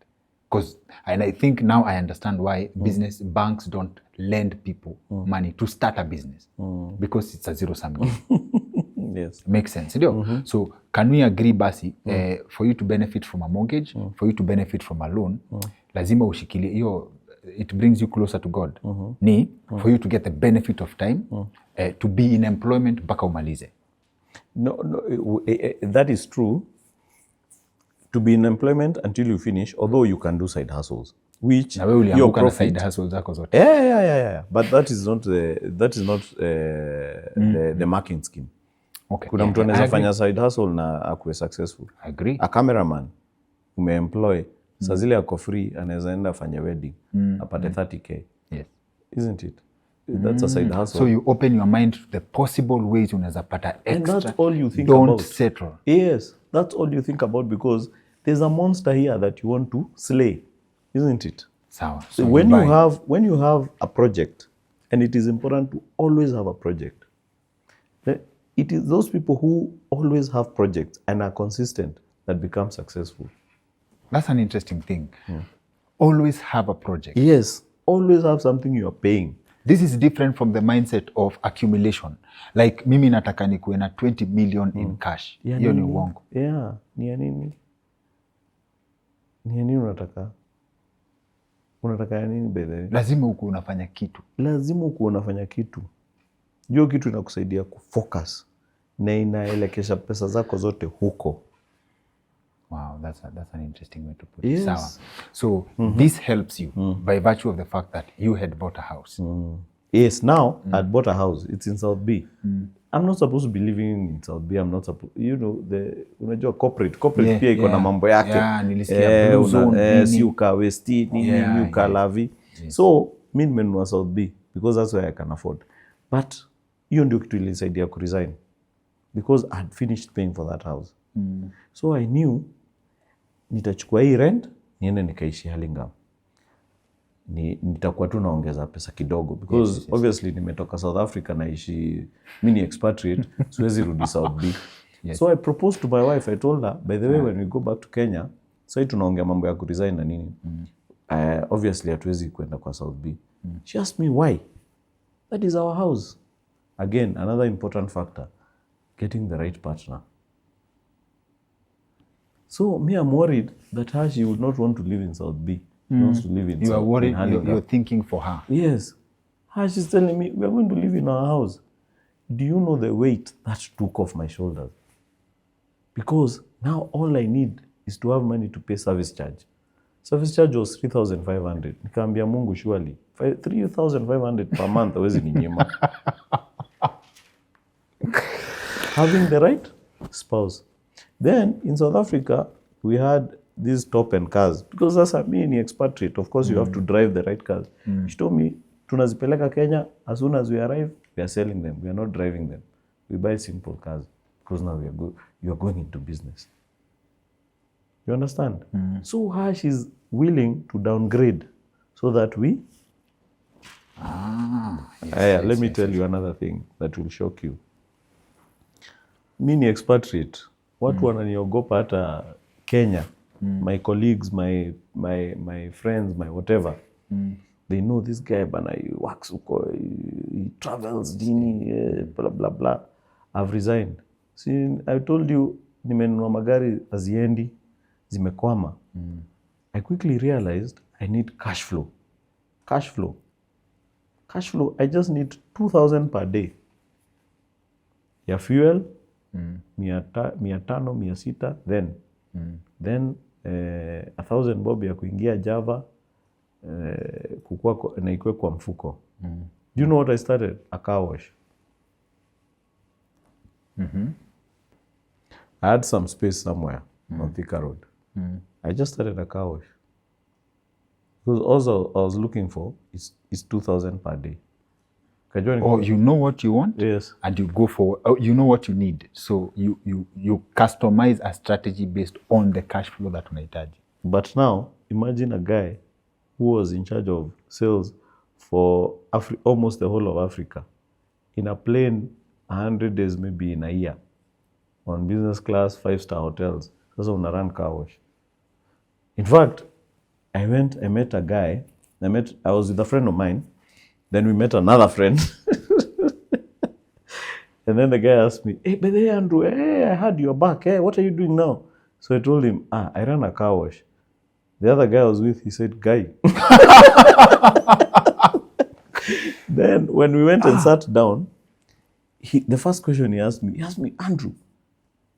And I think now I understand why business banks don't lend people money to start a business because it's a zero-sum game. Yes. Makes sense. So can we agree basi, for you to benefit from a mortgage, for you to benefit from a loan, lazima ushikilie hiyo, it brings you closer to God. For you to get the benefit of time, to be in employment mpaka umalize. No, that is true. To be in employment until you finish, although you can do side hustles, which your profit. Side hustles zako zote. Yeah. But that is not the marking scheme. Okay. Kuna mtu anaweza fanya side hustle na akuwe successful. I agree. A cameraman umeemploy, saa zile ako free, anaweza enda afanye wedding, apate 30K. Yes. Isn't it? That's a side hustle. So you open your mind to the possible ways unaweza pata extra. And that's all you think Don't about. settle. Yes, that's all you think about because there's a monster here that you want to slay, isn't it? Sawa. So when you have a project, and it is important to always have a project. It is those people who always have projects and are consistent that become successful. That's an interesting thing. Always have a project. Yes, always have something you are paying. This is different from the mindset of accumulation. Like mimi nataka nikuwe na 20 million in cash. Hiyo ni uongo. Yeah, ni ya nini? Ni ya nini unataka? Unataka ya nini bedhe? Lazima uko unafanya kitu. Lazima uko unafanya kitu. Hiyo kitu inakusaidia kufocus na inaelekesha pesa zako zote huko. Wow, that's an interesting way to put it. Yes. Sawa. So this helps you by virtue of the fact that you had bought a house. Yes, now I bought a house. It's in South B. I'm not supposed to be living in South B. I'm not supposed, unajua corporate pia iko na mambo yake. Yeah, nilisikia blue zone. Si uka West, nini uka Lavi. Yes. So, mimi nimenunua South B because that's where I can afford. But hiyo ndio kitu ilisaidia ku resign because I had finished paying for that house. So I knew nitachukua hii rent niende nikaishi Hurlingham. Nitakuwa tu naongeza pesa kidogo because yes. Obviously nimetoka South Africa naishi mini expatriate siwezi rudi South B. Yes. So I proposed to my wife. I told her, by the way, when we go back to Kenya, sasa tunaongea mambo ya ku resign na nini. Obviously hatuwezi kwenda kwa South B. She asked me why. That is our house. Again, another important factor, getting the right partner. So me, I'm worried that she would not want to live in South B. She wants to live in You are worried, Hurlingham. you're thinking for her. Yes. She's telling me, we are going to live in our house. Do you know the weight that took off my shoulders? Because now all I need is to have money to pay service charge. Service charge was 3,500. Nikaambia Mungu, surely 3,500 per month hawezi ninyima. Having the right spouse. Then in South Africa, we had these top-end cars. Because as a me, expatriate, of course, you have to drive the right cars. She told me, tunazipeleka Kenya, as soon as we arrive, we are selling them. We are not driving them. We buy simple cars. Because now you are going into business. You understand? So she's willing to downgrade so that we... let me tell you another thing that will shock you. Mini expatriate, watu wananiogopa hata Kenya. My colleagues, my friends, my whatever. They know this guy, bana, he works, he travels, blah, blah, blah. I've resigned. See, I told you, nimenunua magari haziendi, zimekwama. I quickly realized I need cash flow. Cash flow. I just need 2,000 per day. Ya fuel, 500, 600, then 1,000 bob ya kuingia Java, na ikwe kwa mfuko. Do you know what I started? A car wash. I had some space somewhere. on Thika Road. I just started a car wash. Because also I was looking for is 2,000 per day. Or you know what you want, yes, and you go for. You know what you need, so you customize a strategy based on the cash flow that unahitaji. But now imagine a guy who was in charge of sales for almost the whole of Africa, in a plane 100 days, maybe in a year, on business class, 5-star hotels. That's on a run car wash. In fact, I met a guy. I was with a friend of mine. Then we met another friend. And then the guy asked me, hey, but hey, Andrew, hey, I heard you're back. Hey, what are you doing now? So I told him, I run a car wash. The other guy I was with, he said, guy. Then when we went and sat down, the first question he asked me, Andrew,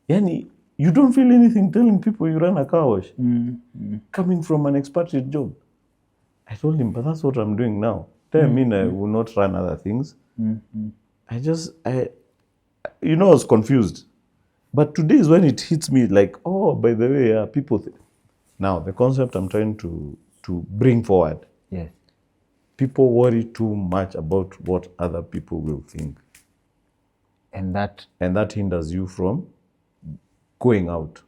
Yani, you don't feel anything telling people you run a car wash? Coming from an expatriate job. I told him, but that's what I'm doing now. Doesn't mean I will not run other things. I was confused. But today is when it hits me like, oh, by the way, people... Now, the concept I'm trying to bring forward. Yes. People worry too much about what other people will think. And that hinders you from going out.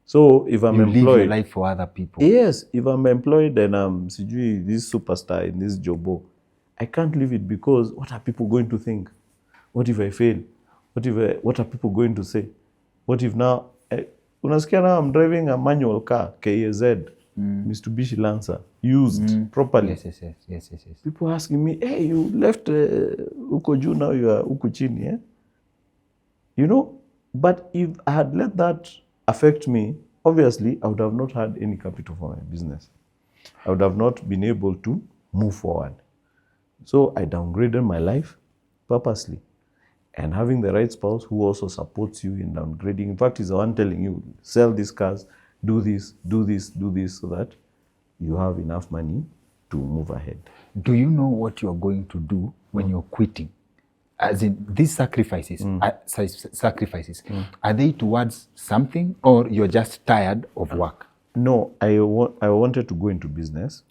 So if I'm employed... You live your life for other people. Yes. If I'm employed and I'm this superstar in this job, I can't leave it because what are people going to think? What if I fail? What are people going to say? What if now... Unasikia now I'm driving a manual car, KAZ, Mitsubishi Lancer, used properly. Yes. People asking me, hey, you left uko juu, now you are uko chini, eh? You know, but if I had let that affect me, obviously, I would have not had any capital for my business. I would have not been able to move forward. So I downgraded my life purposely. And having the right spouse who also supports you in downgrading. In fact, is the one telling you, sell these cars, do this, so that you have enough money to move ahead. Do you know what you're going to do when you're quitting? As in, these sacrifices, are they towards something, or you're just tired of work? No, I wanted to go into business.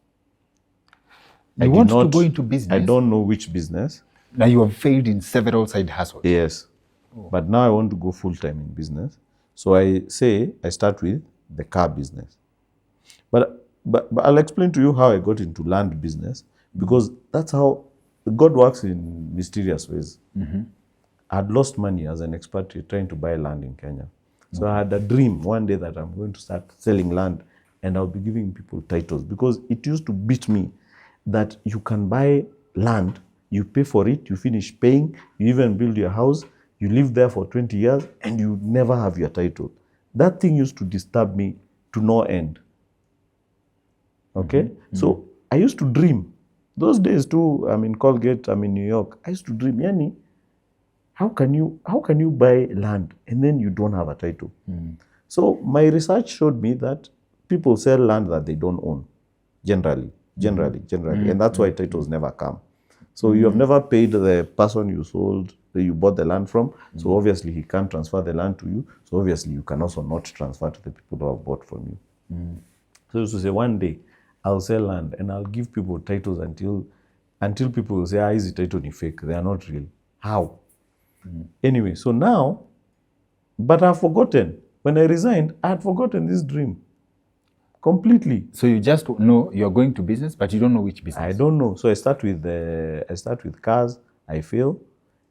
You want to go into business? I don't know which business. Now you have failed in several side hustles. Yes. But now I want to go full-time in business. So I start with the car business. But I'll explain to you how I got into land business, because that's how God works in mysterious ways. I had lost money as an expatriate trying to buy land in Kenya. So I had a dream one day that I'm going to start selling land and I'll be giving people titles, because it used to beat me that you can buy land, you pay for it, you finish paying, you even build your house, you live there for 20 years, and you never have your title. That thing used to disturb me to no end. Okay? So I used to dream. Those days too, I'm in Colgate, I'm in New York. I used to dream, Yani, how can you buy land and then you don't have a title? So my research showed me that people sell land that they don't own, generally. And that's why titles never come. So you have never paid the person you bought the land from. So obviously he can't transfer the land to you. So obviously you can also not transfer to the people who have bought from you. So to say one day I'll sell land and I'll give people titles until people will say, is the title ni fake? They are not real. How? Anyway, so now, but I've forgotten. When I resigned, I had forgotten this dream. Completely. So you just know you're going to business, but you don't know which business. I don't know. So I start with cars. I fail.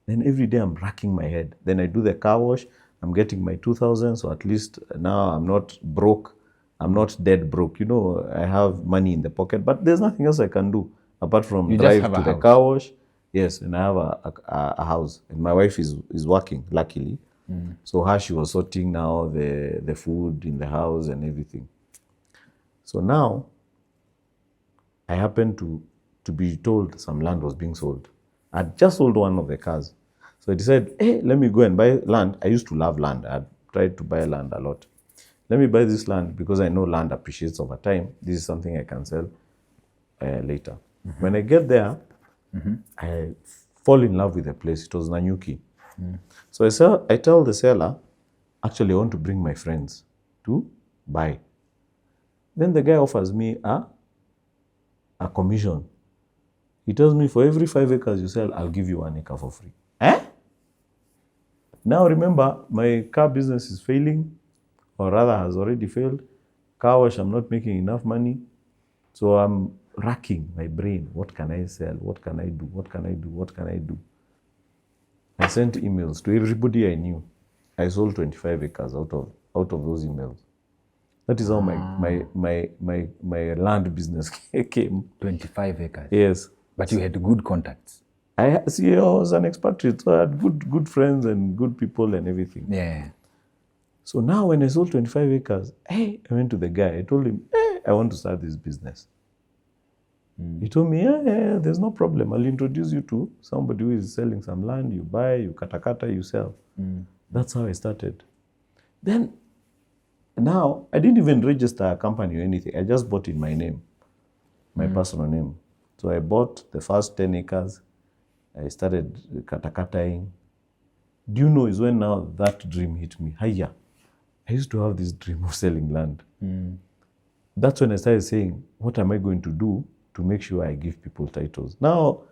Then every day I'm racking my head. Then I do the car wash. I'm getting my 2,000. So at least now I'm not broke. I'm not dead broke. You know, I have money in the pocket, but there's nothing else I can do apart from drive to the car wash. Yes, and I have a house. And my wife is working, luckily. So she was sorting now the food in the house and everything. So now, I happened to be told some land was being sold. I had just sold one of the cars. So I decided, hey, let me go and buy land. I used to love land. I had tried to buy land a lot. Let me buy this land because I know land appreciates over time. This is something I can sell later. When I get there, I fall in love with the place. It was Nanyuki. So I tell the seller, actually, I want to bring my friends. to buy. Then the guy offers me a commission. He tells me, for every 5 acres you sell, I'll give you 1 acre for free. Now remember, my car business is failing, or rather has already failed. Car wash, I'm not making enough money. So I'm racking my brain. What can I sell? What can I do? What can I do? What can I do? I sent emails to everybody I knew. I sold 25 acres out of those emails. That is how my land business came. 25 acres. Yes. But you had good contacts. I was an expatriate, so I had good friends and good people and everything. Yeah. So now when I sold 25 acres, I went to the guy. I told him, I want to start this business. He told me, yeah, there's no problem. I'll introduce you to somebody who is selling some land. You buy, you kata, you sell. That's how I started. Then, now, I didn't even register a company or anything. I just bought in my name, my personal name. So I bought the first 10 acres. I started kata-kataing. Do you know, is when now that dream hit me. Hiya. I used to have this dream of selling land. That's when I started saying, what am I going to do to make sure I give people titles? Now,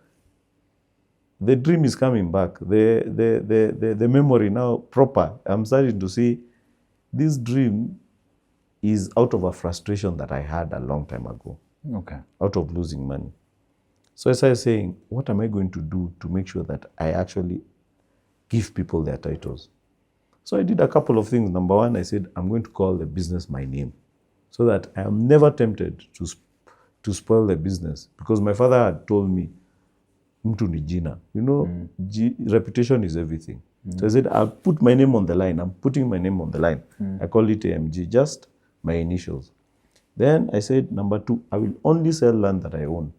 the dream is coming back. The memory now proper. I'm starting to see this dream is out of a frustration that I had a long time ago. Okay. Out of losing money. So I started saying, what am I going to do to make sure that I actually give people their titles? So I did a couple of things. Number one, I said, I'm going to call the business my name so that I am never tempted to spoil the business. Because my father had told me, mtu ni jina. You know, reputation is everything. So I said, I'll put my name on the line. I'm putting my name on the line. I call it AMG, just my initials. Then I said, number two, I will only sell land that I own.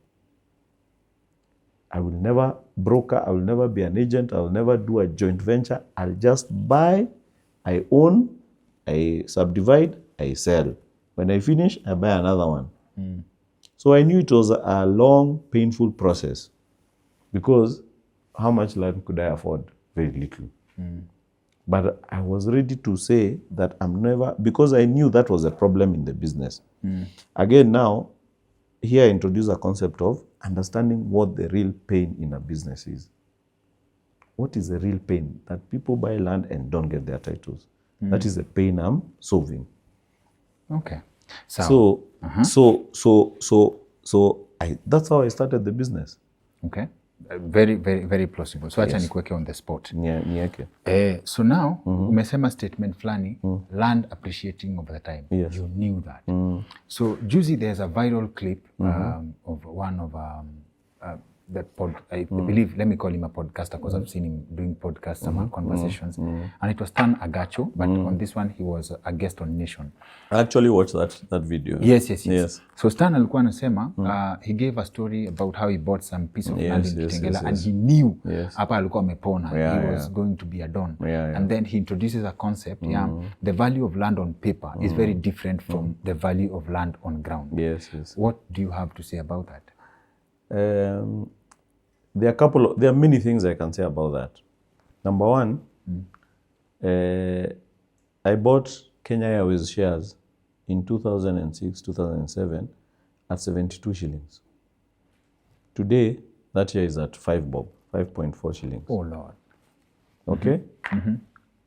I will never broker, I will never be an agent, I will never do a joint venture. I'll just buy, I own, I subdivide, I sell. When I finish, I buy another one. So I knew it was a long, painful process because how much land could I afford? Very little. But I was ready to say that I'm never, because I knew that was a problem in the business. Again, now, here I introduce a concept of understanding what the real pain in a business is. What is the real pain? That people buy land and don't get their titles. That is the pain I'm solving. Okay. So that's how I started the business. Okay. Very, very, very plausible. So acha nikuweke on the spot. Nieke. So now, umesema statement flani, land appreciating over the time. Yes. You knew that. So juicy, there's a viral clip of one of I believe, let me call him a podcaster because I've seen him doing podcasts, some conversations. And it was Stan Agacho, but on this one, he was a guest on Nation. I actually watched that video. Yes. So Stan alikuwa anasema, he gave a story about how he bought some piece of land in Kitengela and he knew hapa alikuwa amepona. He was going to be a don. And then he introduces a concept, the value of land on paper is very different from the value of land on ground. Yes. What do you have to say about that? There are many things I can say about that. Number one, I bought Kenya Airways shares in 2006, 2007 at 72 shillings. Today, that share is at 5.4 shillings. Oh, Lord. Okay?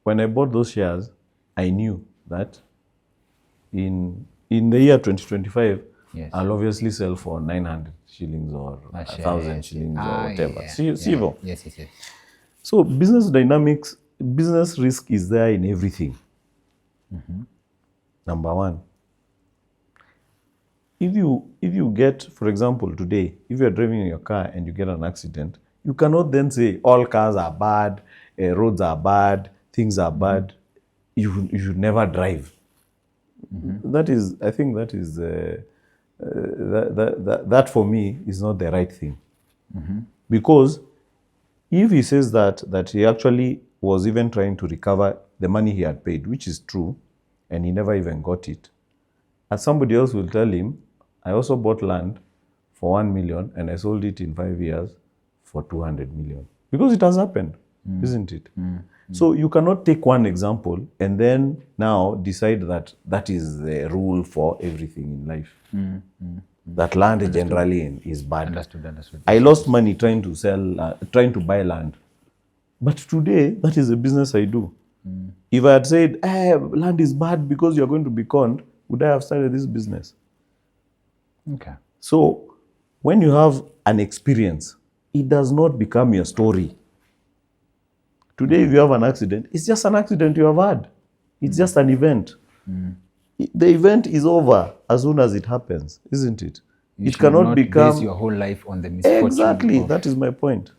When I bought those shares, I knew that in the year 2025, I'll obviously sell for 900 shillings or 1,000 shillings or whatever. Yes. So business dynamics, business risk is there in everything. Number one. If you get, for example, today, if you're driving in your car and you get an accident, you cannot then say all cars are bad, roads are bad, things are bad. You should never drive. I think that is that for me is not the right thing. Because if he says that he actually was even trying to recover the money he had paid, which is true, and he never even got it, and somebody else will tell him, I also bought land for 1 million and I sold it in 5 years for 200 million. Because it has happened. isn't it? So you cannot take one example and then now decide that that is the rule for everything in life. That land generally is bad. Understood. I lost money trying to buy land. But today, that is a business I do. If I had said, land is bad because you're going to be conned, would I have started this business? Okay. So when you have an experience, it does not become your story. Today, if you have an accident, it's just an accident you have had. It's just an event. The event is over as soon as it happens, isn't it? You cannot not become base your whole life on the misfortune. Exactly. That is my point.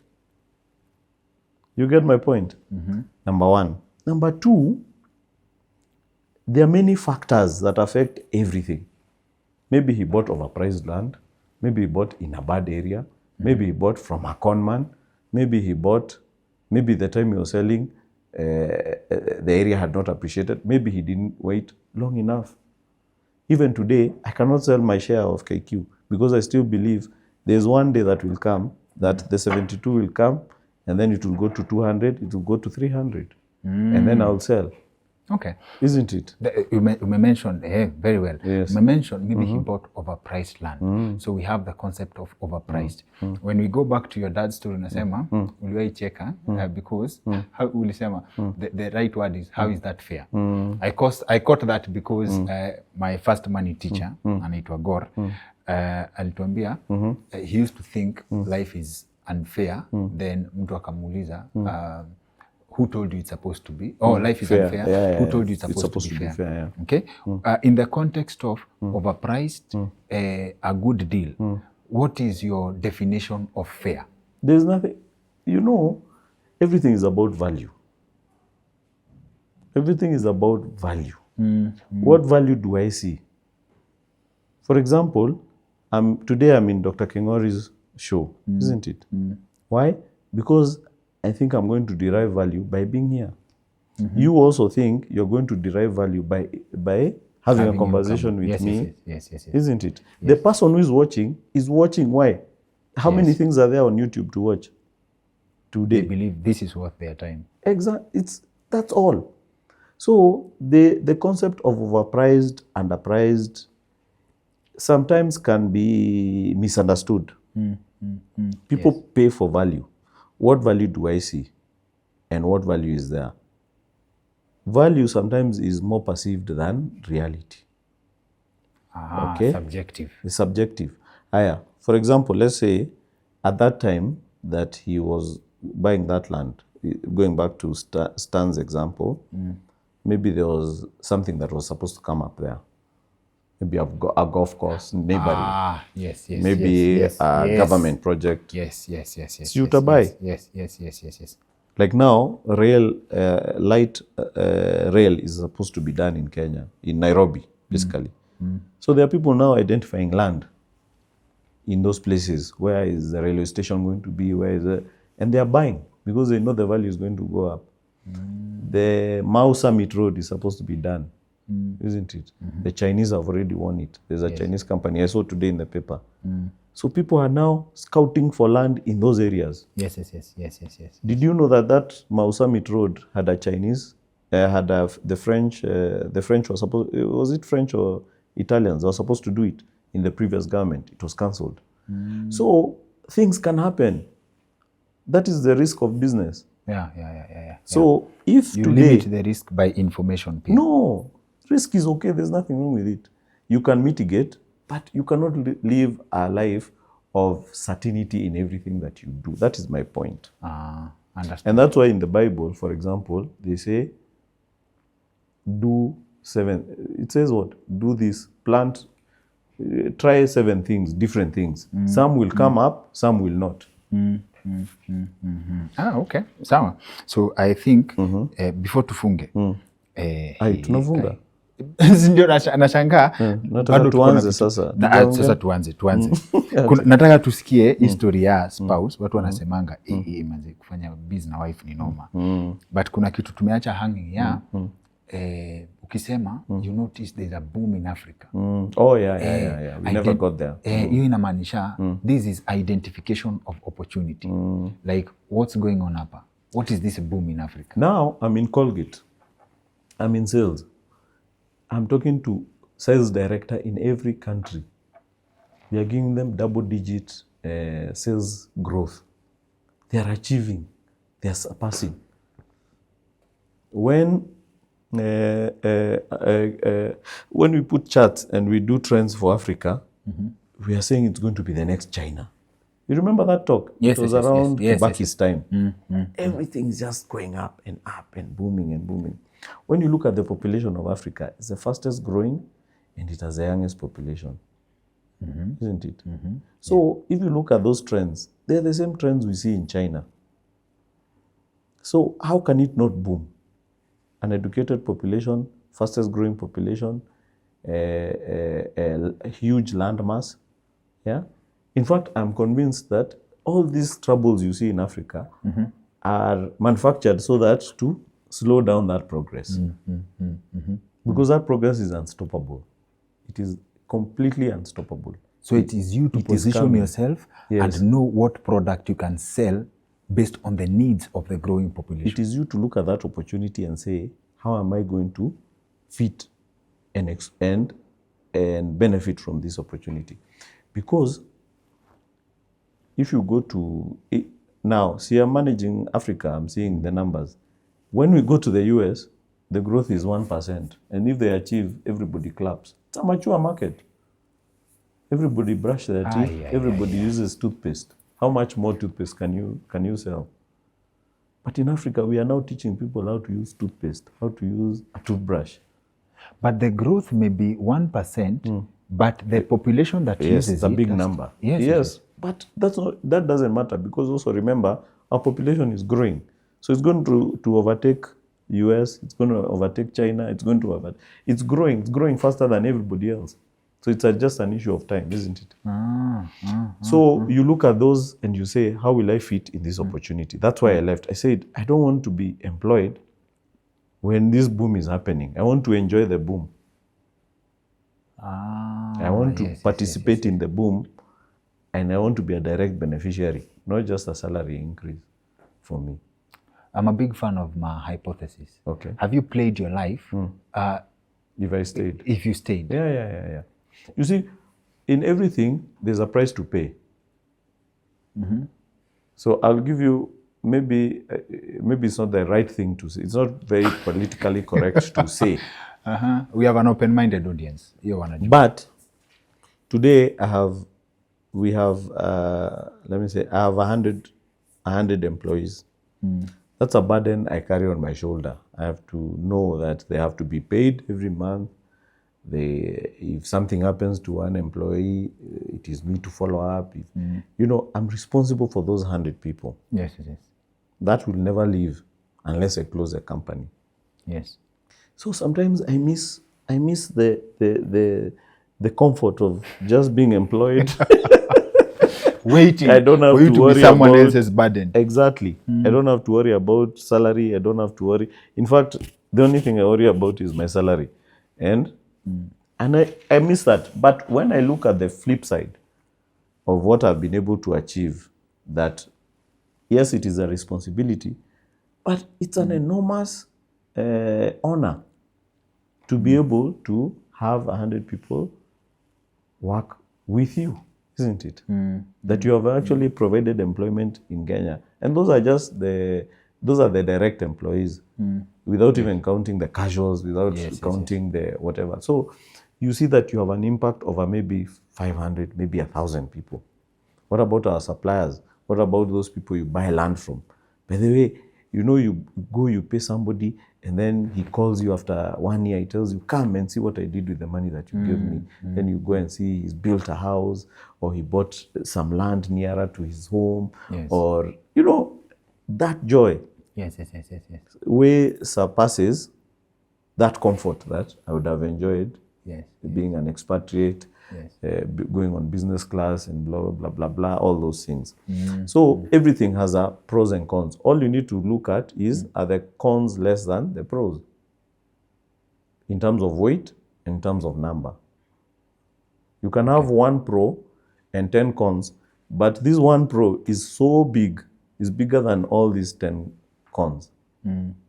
You get my point? Number one. Number two, there are many factors that affect everything. Maybe he bought overpriced land. Maybe he bought in a bad area. Maybe he bought from a con man. Maybe the time he was selling, the area had not appreciated. Maybe he didn't wait long enough. Even today, I cannot sell my share of KQ because I still believe there's one day that will come, that the 72 will come, and then it will go to 200, it will go to 300, and then I'll sell. Okay. Isn't it? You mentioned, very well. Yes. You mentioned maybe he bought overpriced land. So we have the concept of overpriced. When we go back to your dad's story, unasema, uliwahi cheka, because, how ulisema, the right word is, how is that fair? I caught that because my first money teacher, anaitwa Gor, alituambia, he used to think life is unfair, then mtu akamuuliza, who told you it's supposed to be? Oh, life is fair. Unfair. Yeah, who told you it's supposed to be fair? Okay. In the context of overpriced, a good deal, what is your definition of fair? There's nothing, everything is about value. Everything is about value. What value do I see? For example, today I'm in Dr. Kingori's show, isn't it? Why? Because I think I'm going to derive value by being here. You also think you're going to derive value by having a conversation with me. Yes. Isn't it? Yes. The person who is watching why? How many things are there on YouTube to watch today? They believe this is worth their time. Exactly. That's all. So the concept of overpriced, underpriced, sometimes can be misunderstood. People pay for value. What value do I see? And what value is there? Value sometimes is more perceived than reality. Okay? Subjective. It's subjective. For example, let's say at that time that he was buying that land, going back to Stan's example, maybe there was something that was supposed to come up there. Maybe a golf course, neighboring. Yes. Maybe a government project. Yes. You to buy. Yes. Like now, light rail is supposed to be done in Kenya, in Nairobi, basically. So there are people now identifying land in those places. Where is the railway station going to be? And they are buying because they know the value is going to go up. The Mau Summit Road is supposed to be done. Isn't it? The Chinese have already won it. There's a Chinese company. I saw today in the paper. So people are now scouting for land in those areas. Yes. Did you know that Mau Summit Road had a Chinese, the French was supposed, was it French or Italians? They were supposed to do it in the previous government. It was cancelled. So things can happen. That is the risk of business. Yeah. So if you today, limit the risk by information. No, risk is okay. There's nothing wrong with it. You can mitigate, but you cannot live a life of certainty in everything that you do. That is my point. Understand. And that's why in the Bible, for example, they say, do 7. It says what? Do this, plant, try 7 things, different things. Some will come up, some will not. Okay. Sawa. So I think before tufunge tunafunga. Ndio nashangaa. Nataka tuanze sasa. Sasa tuanze. Nataka tusikie history ya spouse. Watu wanasemanga manze kufanya business na wife ni noma. But kuna kitu tumeacha hanging ya ukisema you notice there's a boom in Africa. Oh yeah. We never got there. Hiyo inamaanisha this is identification of opportunity. Like what's going on hapa? What is this boom in Africa? Now I'm in Colgate. I'm in sales. I'm talking to sales director in every country. We are giving them double-digit sales growth. They are achieving. They are surpassing. When we put charts and we do trends for Africa, we are saying it's going to be the next China. You remember that talk? Yes, it was yes, around yes, Kibaki's time. Everything is just going up and booming and booming. When you look at the population of Africa, it's the fastest growing and it has the youngest population. Isn't it? So if you look at those trends, they're the same trends we see in China. So how can it not boom? An educated population, fastest growing population, a huge land mass. Yeah. In fact, I'm convinced that all these troubles you see in Africa are manufactured so that to slow down that progress. Because that progress is unstoppable. It is completely unstoppable. So it is you to position yourself and know what product you can sell based on the needs of the growing population. It is you to look at that opportunity and say, how am I going to fit and benefit from this opportunity? Because if you go to now, see, I'm managing Africa, I'm seeing the numbers. When we go to the US, the growth is 1%. And if they achieve, everybody claps. It's a mature market. Everybody brush their teeth. Everybody uses toothpaste. How much more toothpaste can you sell? But in Africa, we are now teaching people how to use toothpaste, how to use a toothbrush. But the growth may be 1%, but the population that uses it's a big number. Yes. But that doesn't matter, because also remember, our population is growing. So it's going to overtake US, it's going to overtake China, it's growing faster than everybody else. So it's just an issue of time, isn't it? So you look at those and you say, how will I fit in this opportunity? That's why I left. I said, I don't want to be employed when this boom is happening. I want to enjoy the boom. I want to participate in the boom, and I want to be a direct beneficiary, not just a salary increase for me. I'm a big fan of my hypothesis. Okay. Have you played your life? If I stayed. If you stayed. Yeah. You see, in everything, there's a price to pay. So I'll give you, maybe it's not the right thing to say. It's not very politically correct to say. We have an open-minded audience. But today I have 100 employees. That's a burden I carry on my shoulder. I have to know that they have to be paid every month. If something happens to one employee, it is me to follow up. I'm responsible for those 100 people. Yes. That will never leave unless I close a company. Yes. So sometimes I miss the comfort of just being employed. Waiting I don't have for you to to worry be someone about, else's burden. Exactly. I don't have to worry about salary. I don't have to worry. In fact, the only thing I worry about is my salary. And I miss that. But when I look at the flip side of what I've been able to achieve, that yes, it is a responsibility, but it's an enormous honor to be able to have 100 people work with you, isn't it? That you have actually provided employment in Kenya. And those are the direct employees, without even counting the casuals, without counting the whatever. So you see that you have an impact over maybe 500, maybe 1,000 people. What about our suppliers? What about those people you buy land from? By the way, you pay somebody, and then he calls you after 1 year. He tells you, come and see what I did with the money that you gave me. Then you go and see he's built a house, or he bought some land nearer to his home, or, that joy. Yes. Way surpasses that comfort that I would have enjoyed being an expatriate, going on business class and blah, blah, blah, blah, all those things. So everything has a pros and cons. All you need to look at is, are the cons less than the pros? In terms of weight, in terms of number. You can have 1 pro and 10 cons, but this 1 pro is so big, is bigger than all these 10 cons.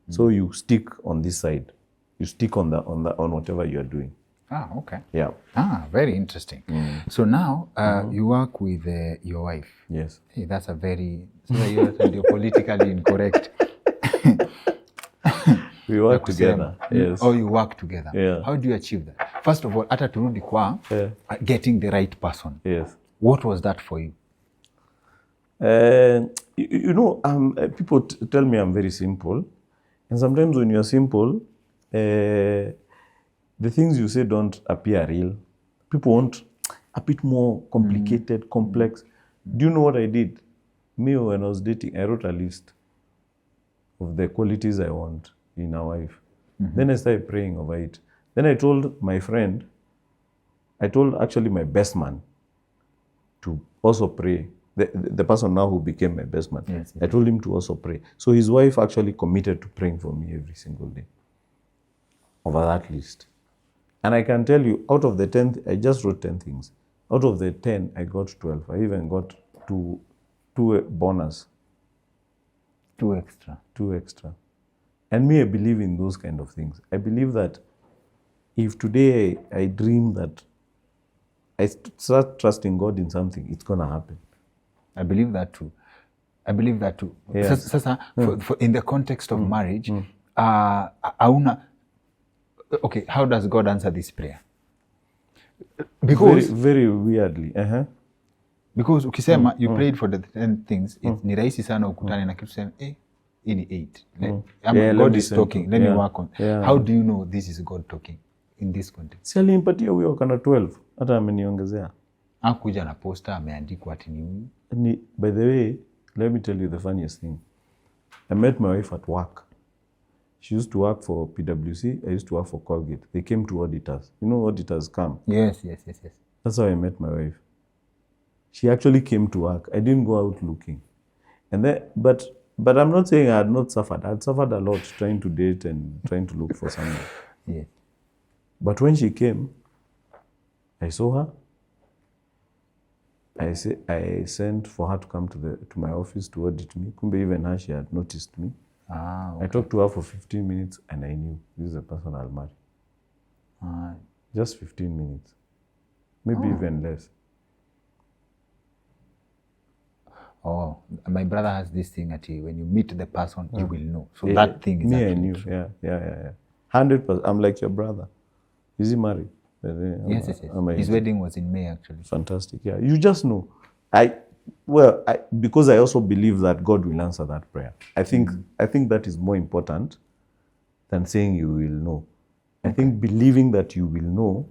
So you stick on this side. You stick on whatever you are doing. Ah, okay. Yeah. Ah, very interesting. So now you work with your wife. Yes. Hey, that's a very you're politically incorrect. We work together. Yes. Oh, you work together. Yeah. How do you achieve that? First of all, hata turudi kwa getting the right person. Yes. What was that for you? You know, people tell me I'm very simple. And sometimes when you're simple, the things you say don't appear real. People want a bit more complicated, complex. Do you know what I did? Me, when I was dating, I wrote a list of the qualities I want in a wife. Then I started praying over it. Then I told my friend, I told actually my best man to also pray. The person now who became my best man. Yes, I told him to also pray. So his wife actually committed to praying for me every single day over that list. And I can tell you, out of the 10, I just wrote 10 things. Out of the 10, I got 12. I even got two bonus. 2 extra. 2 extra. And me, I believe in those kind of things. I believe that if today I dream that I start trusting God in something, it's going to happen. I believe that too. Yes. Sasa, for in the context of marriage, okay, how does God answer this prayer? Because very weirdly. Because ukisema you prayed for the 10 things, ni rahisi sana ukutane na kitu sema hii ni 8. God is talking, let me work on. How do you know this is God talking in this context? Si alinipatia huyo kana 12, hata ameniongezea. Hakuja na poster ameandikwa ati ni huyu. By the way, let me tell you the funniest thing. I met my wife at work. She used to work for PwC. I used to work for Colgate. They came to auditors. You know, auditors come. Yes. That's how I met my wife. She actually came to work. I didn't go out looking. And then, but I'm not saying I had not suffered. I had suffered a lot trying to date and trying to look for someone. Yes. But when she came, I saw her. I sent for her to come to my office to audit me. Kumbe even her, she had noticed me. Okay. I talked to her for 15 minutes and I knew this is the person I'll marry. Just 15 minutes. Maybe even less. Oh, my brother has this thing at when you meet the person, you will know. So that thing is me, actually I knew. true. Yeah. 100%. I'm like your brother. Is he married? Yes. His wedding was in May, actually. Fantastic. Yeah, you just know. Because I also believe that God will answer that prayer. I think that is more important than saying you will know. I think believing that you will know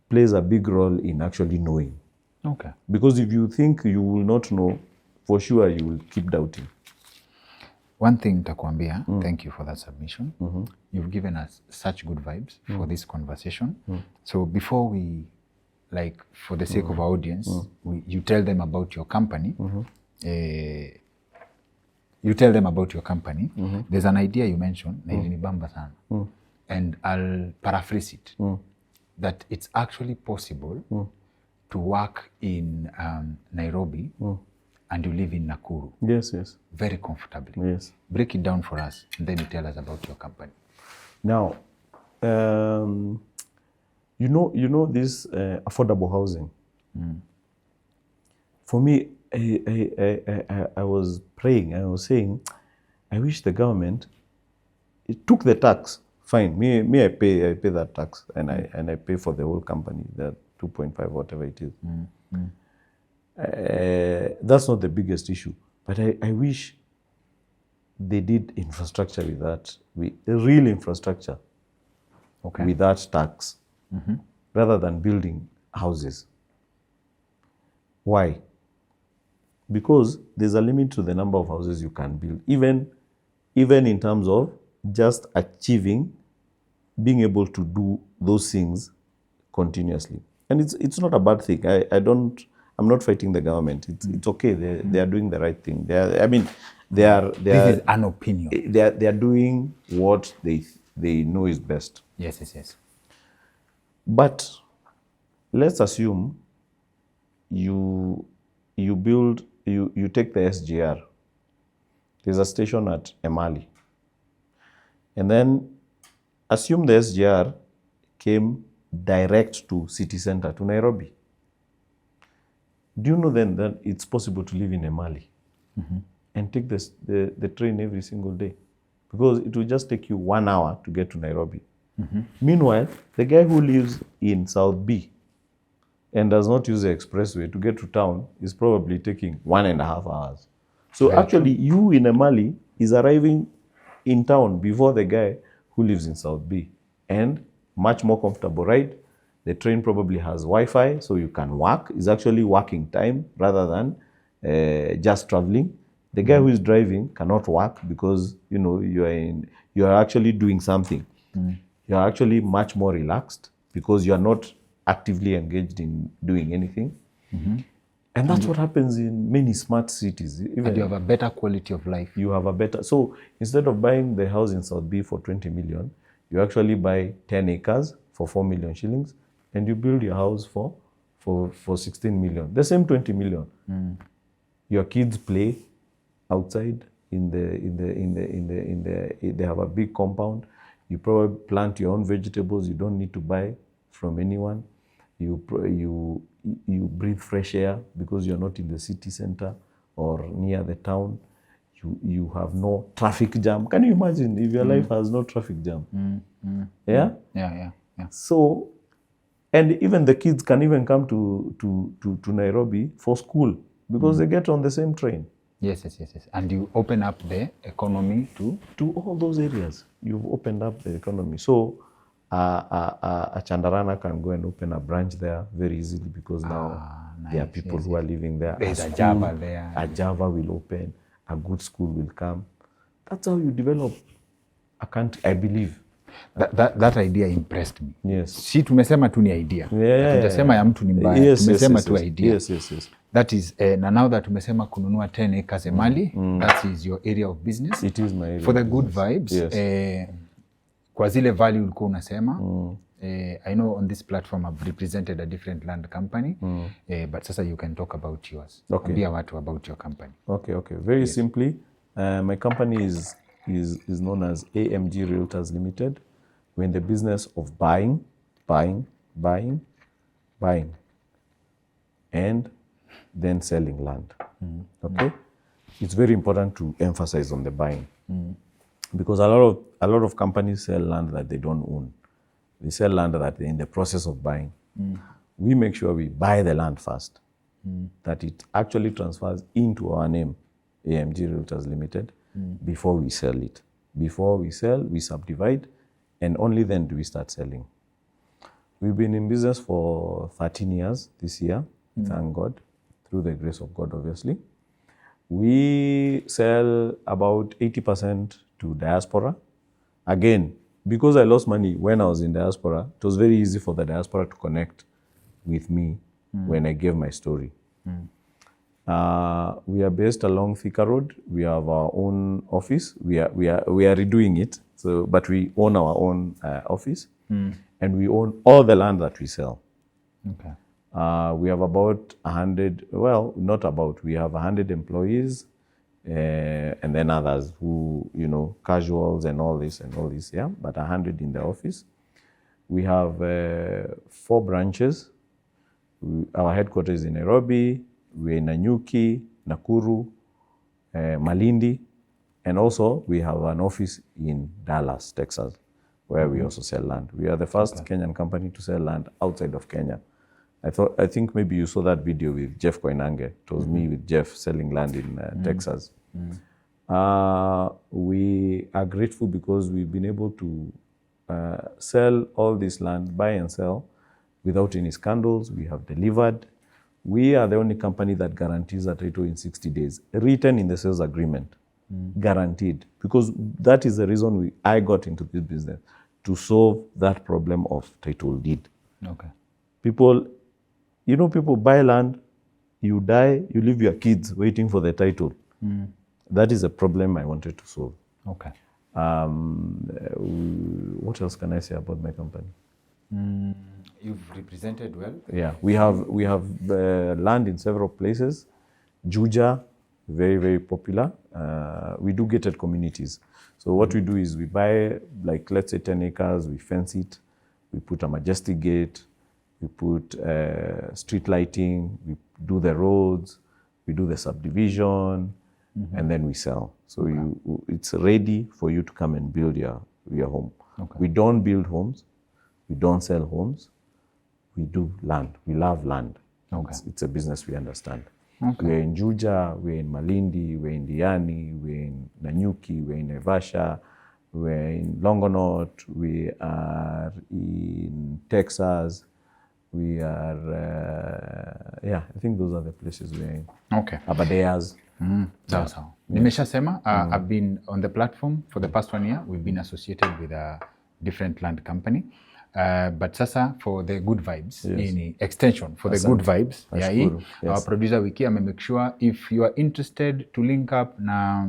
plays a big role in actually knowing. Okay. Because if you think you will not know, for sure you will keep doubting. One thing nitakwambia, thank you for that submission. You've given us such good vibes for this conversation. So before we, like, for the sake of our audience, you tell them about your company. You tell them about your company. There's an idea you mentioned, na ilinibamba sana. And I'll paraphrase it. That it's actually possible to work in Nairobi and you live in Nakuru. Yes. Very comfortably. Yes. Break it down for us and then you tell us about your company. Now, you know this affordable housing. For me, I was praying. I was saying, I wish the government took the tax. Fine, me I pay that tax and I pay for the whole company, the 2.5 whatever it is. That's not the biggest issue, but I wish they did infrastructure with that, real infrastructure with that tax, rather than building houses. Why? Because there's a limit to the number of houses you can build, even in terms of just achieving, being able to do those things continuously. And it's not a bad thing. I'm not fighting the government. It's okay. They are doing the right thing. This is an opinion. They are doing what they know is best. Yes. But let's assume you take the SGR There's a station at Emali. And then assume the SGR came direct to city center, to Nairobi. Do you know then that it's possible to live in Emali and take the train every single day? Because it will just take you 1 hour to get to Nairobi. Meanwhile, the guy who lives in South B and does not use the expressway to get to town is probably taking 1.5 hours. So actually, you in Emali is arriving in town before the guy who lives in South B, and much more comfortable, right? The train probably has Wi-Fi, so you can work. It's actually working time rather than just traveling. The guy who is driving cannot work because you are actually doing something. You are actually much more relaxed because you are not actively engaged in doing anything. And that's what happens in many smart cities. And you have a better quality of life. You have a better. So instead of buying the house in South B for 20 million, you actually buy 10 acres for 4 million shillings, and you build your house for 16 million. The same 20 million. Your kids play outside they have a big compound. You probably plant your own vegetables. You don't need to buy from anyone. You breathe fresh air because you're not in the city center or near the town. You have no traffic jam. Can you imagine if your life has no traffic jam? Yeah? Yeah. So, and even the kids can even come to Nairobi for school because they get on the same train. Yes. And you open up the economy to all those areas. You've opened up the economy. So a Chandarana can go and open a branch there very easily because now there are people who are living there. There's a Java there. A Java will open. A good school will come. That's how you develop a country, I believe. That idea impressed me. Yes. Si tumesema tu ni idea. Hatujasema ya mtu ni mbaya. Tumesema tu idea. Yes. That is, na now that tumesema kununua 10 acres Emali, that is your area of business. It is my area. For the good vibes. Yes. Kwa zile value ulikuwa unasema, I know on this platform I've represented a different land company, but sasa you can talk about yours. Okay. Ambia watu about your company. Okay. Very simply, my company is known as AMG Realtors Limited. We're in the business of buying, and then selling land. Okay? It's very important to emphasize on the buying. Because a lot of companies sell land that they don't own. They sell land that they're in the process of buying. We make sure we buy the land first, that it actually transfers into our name, AMG Realtors Limited, before we sell it. Before we sell, we subdivide, and only then do we start selling. We've been in business for 13 years this year, thank God, through the grace of God, obviously. We sell about 80% to diaspora. Again, because I lost money when I was in diaspora, it was very easy for the diaspora to connect with me when I gave my story. We are based along Thika Road. We have our own office. We are redoing it, but we own our own office, and we own all the land that we sell. Okay. We have about 100. Well, not about. We have 100 employees, and then others who casuals and all this. Yeah, but 100 in the office. We have 4 branches. Our headquarters is in Nairobi. We're in Nanyuki, Nakuru, Malindi, and also we have an office in Dallas, Texas, where we also sell land. We are the first Kenyan company to sell land outside of Kenya. I think maybe you saw that video with Jeff Koinange. It was me with Jeff selling land in Texas. We are grateful because we've been able to sell all this land, buy and sell, without any scandals. We have delivered. We are the only company that guarantees a title in 60 days, written in the sales agreement, guaranteed. Because that is the reason I got into this business, to solve that problem of title deed. Okay. People buy land, you die, you leave your kids waiting for the title. That is a problem I wanted to solve. Okay. What else can I say about my company? You've represented well. Yeah, we have land in several places. Juja, very, very popular. We do gated communities. So what we do is we buy, like, let's say 10 acres, we fence it, we put a majestic gate, we put street lighting, we do the roads, we do the subdivision, and then we sell. So it's ready for you to come and build your home. Okay. We don't build homes, we don't sell homes, we do land. We love land. Okay. It's a business we understand. Okay. We're in Juja, we're in Malindi, we're in Diani, we're in Nanyuki, we're in Naivasha, we're in Longonot, we are in Texas, we are, I think those are the places we're in. Okay. Abadeas. So. Nimesha Sema, I've been on the platform for the past 1 year. We've been associated with a different land company. But sasa for the good vibes, in extension for the good vibes, our producer Wiki make sure if you are interested to link up na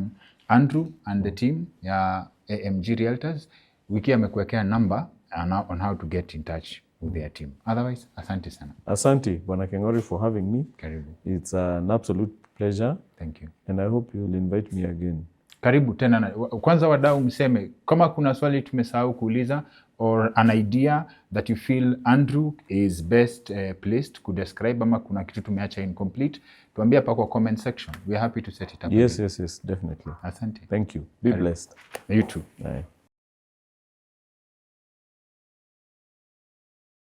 Andrew and the team ya AMG Realtors, Wiki amekuwekea number on how to get in touch with their team. Otherwise, asante sana. Asante, Bwana Kengori, for having me. Karibu. It's an absolute pleasure. Thank you. And I hope you'll invite me again. Karibu tena. Kwanza wadau mseme, kama kuna swali tumesahau kuuliza, or an idea that you feel Andrew is best placed to describe, ama kuna kitu tumeacha incomplete, tuambie hapa kwa comment section. We are happy to set it up. Yes, definitely. Asante. Thank you. Be blessed. You too. Bye.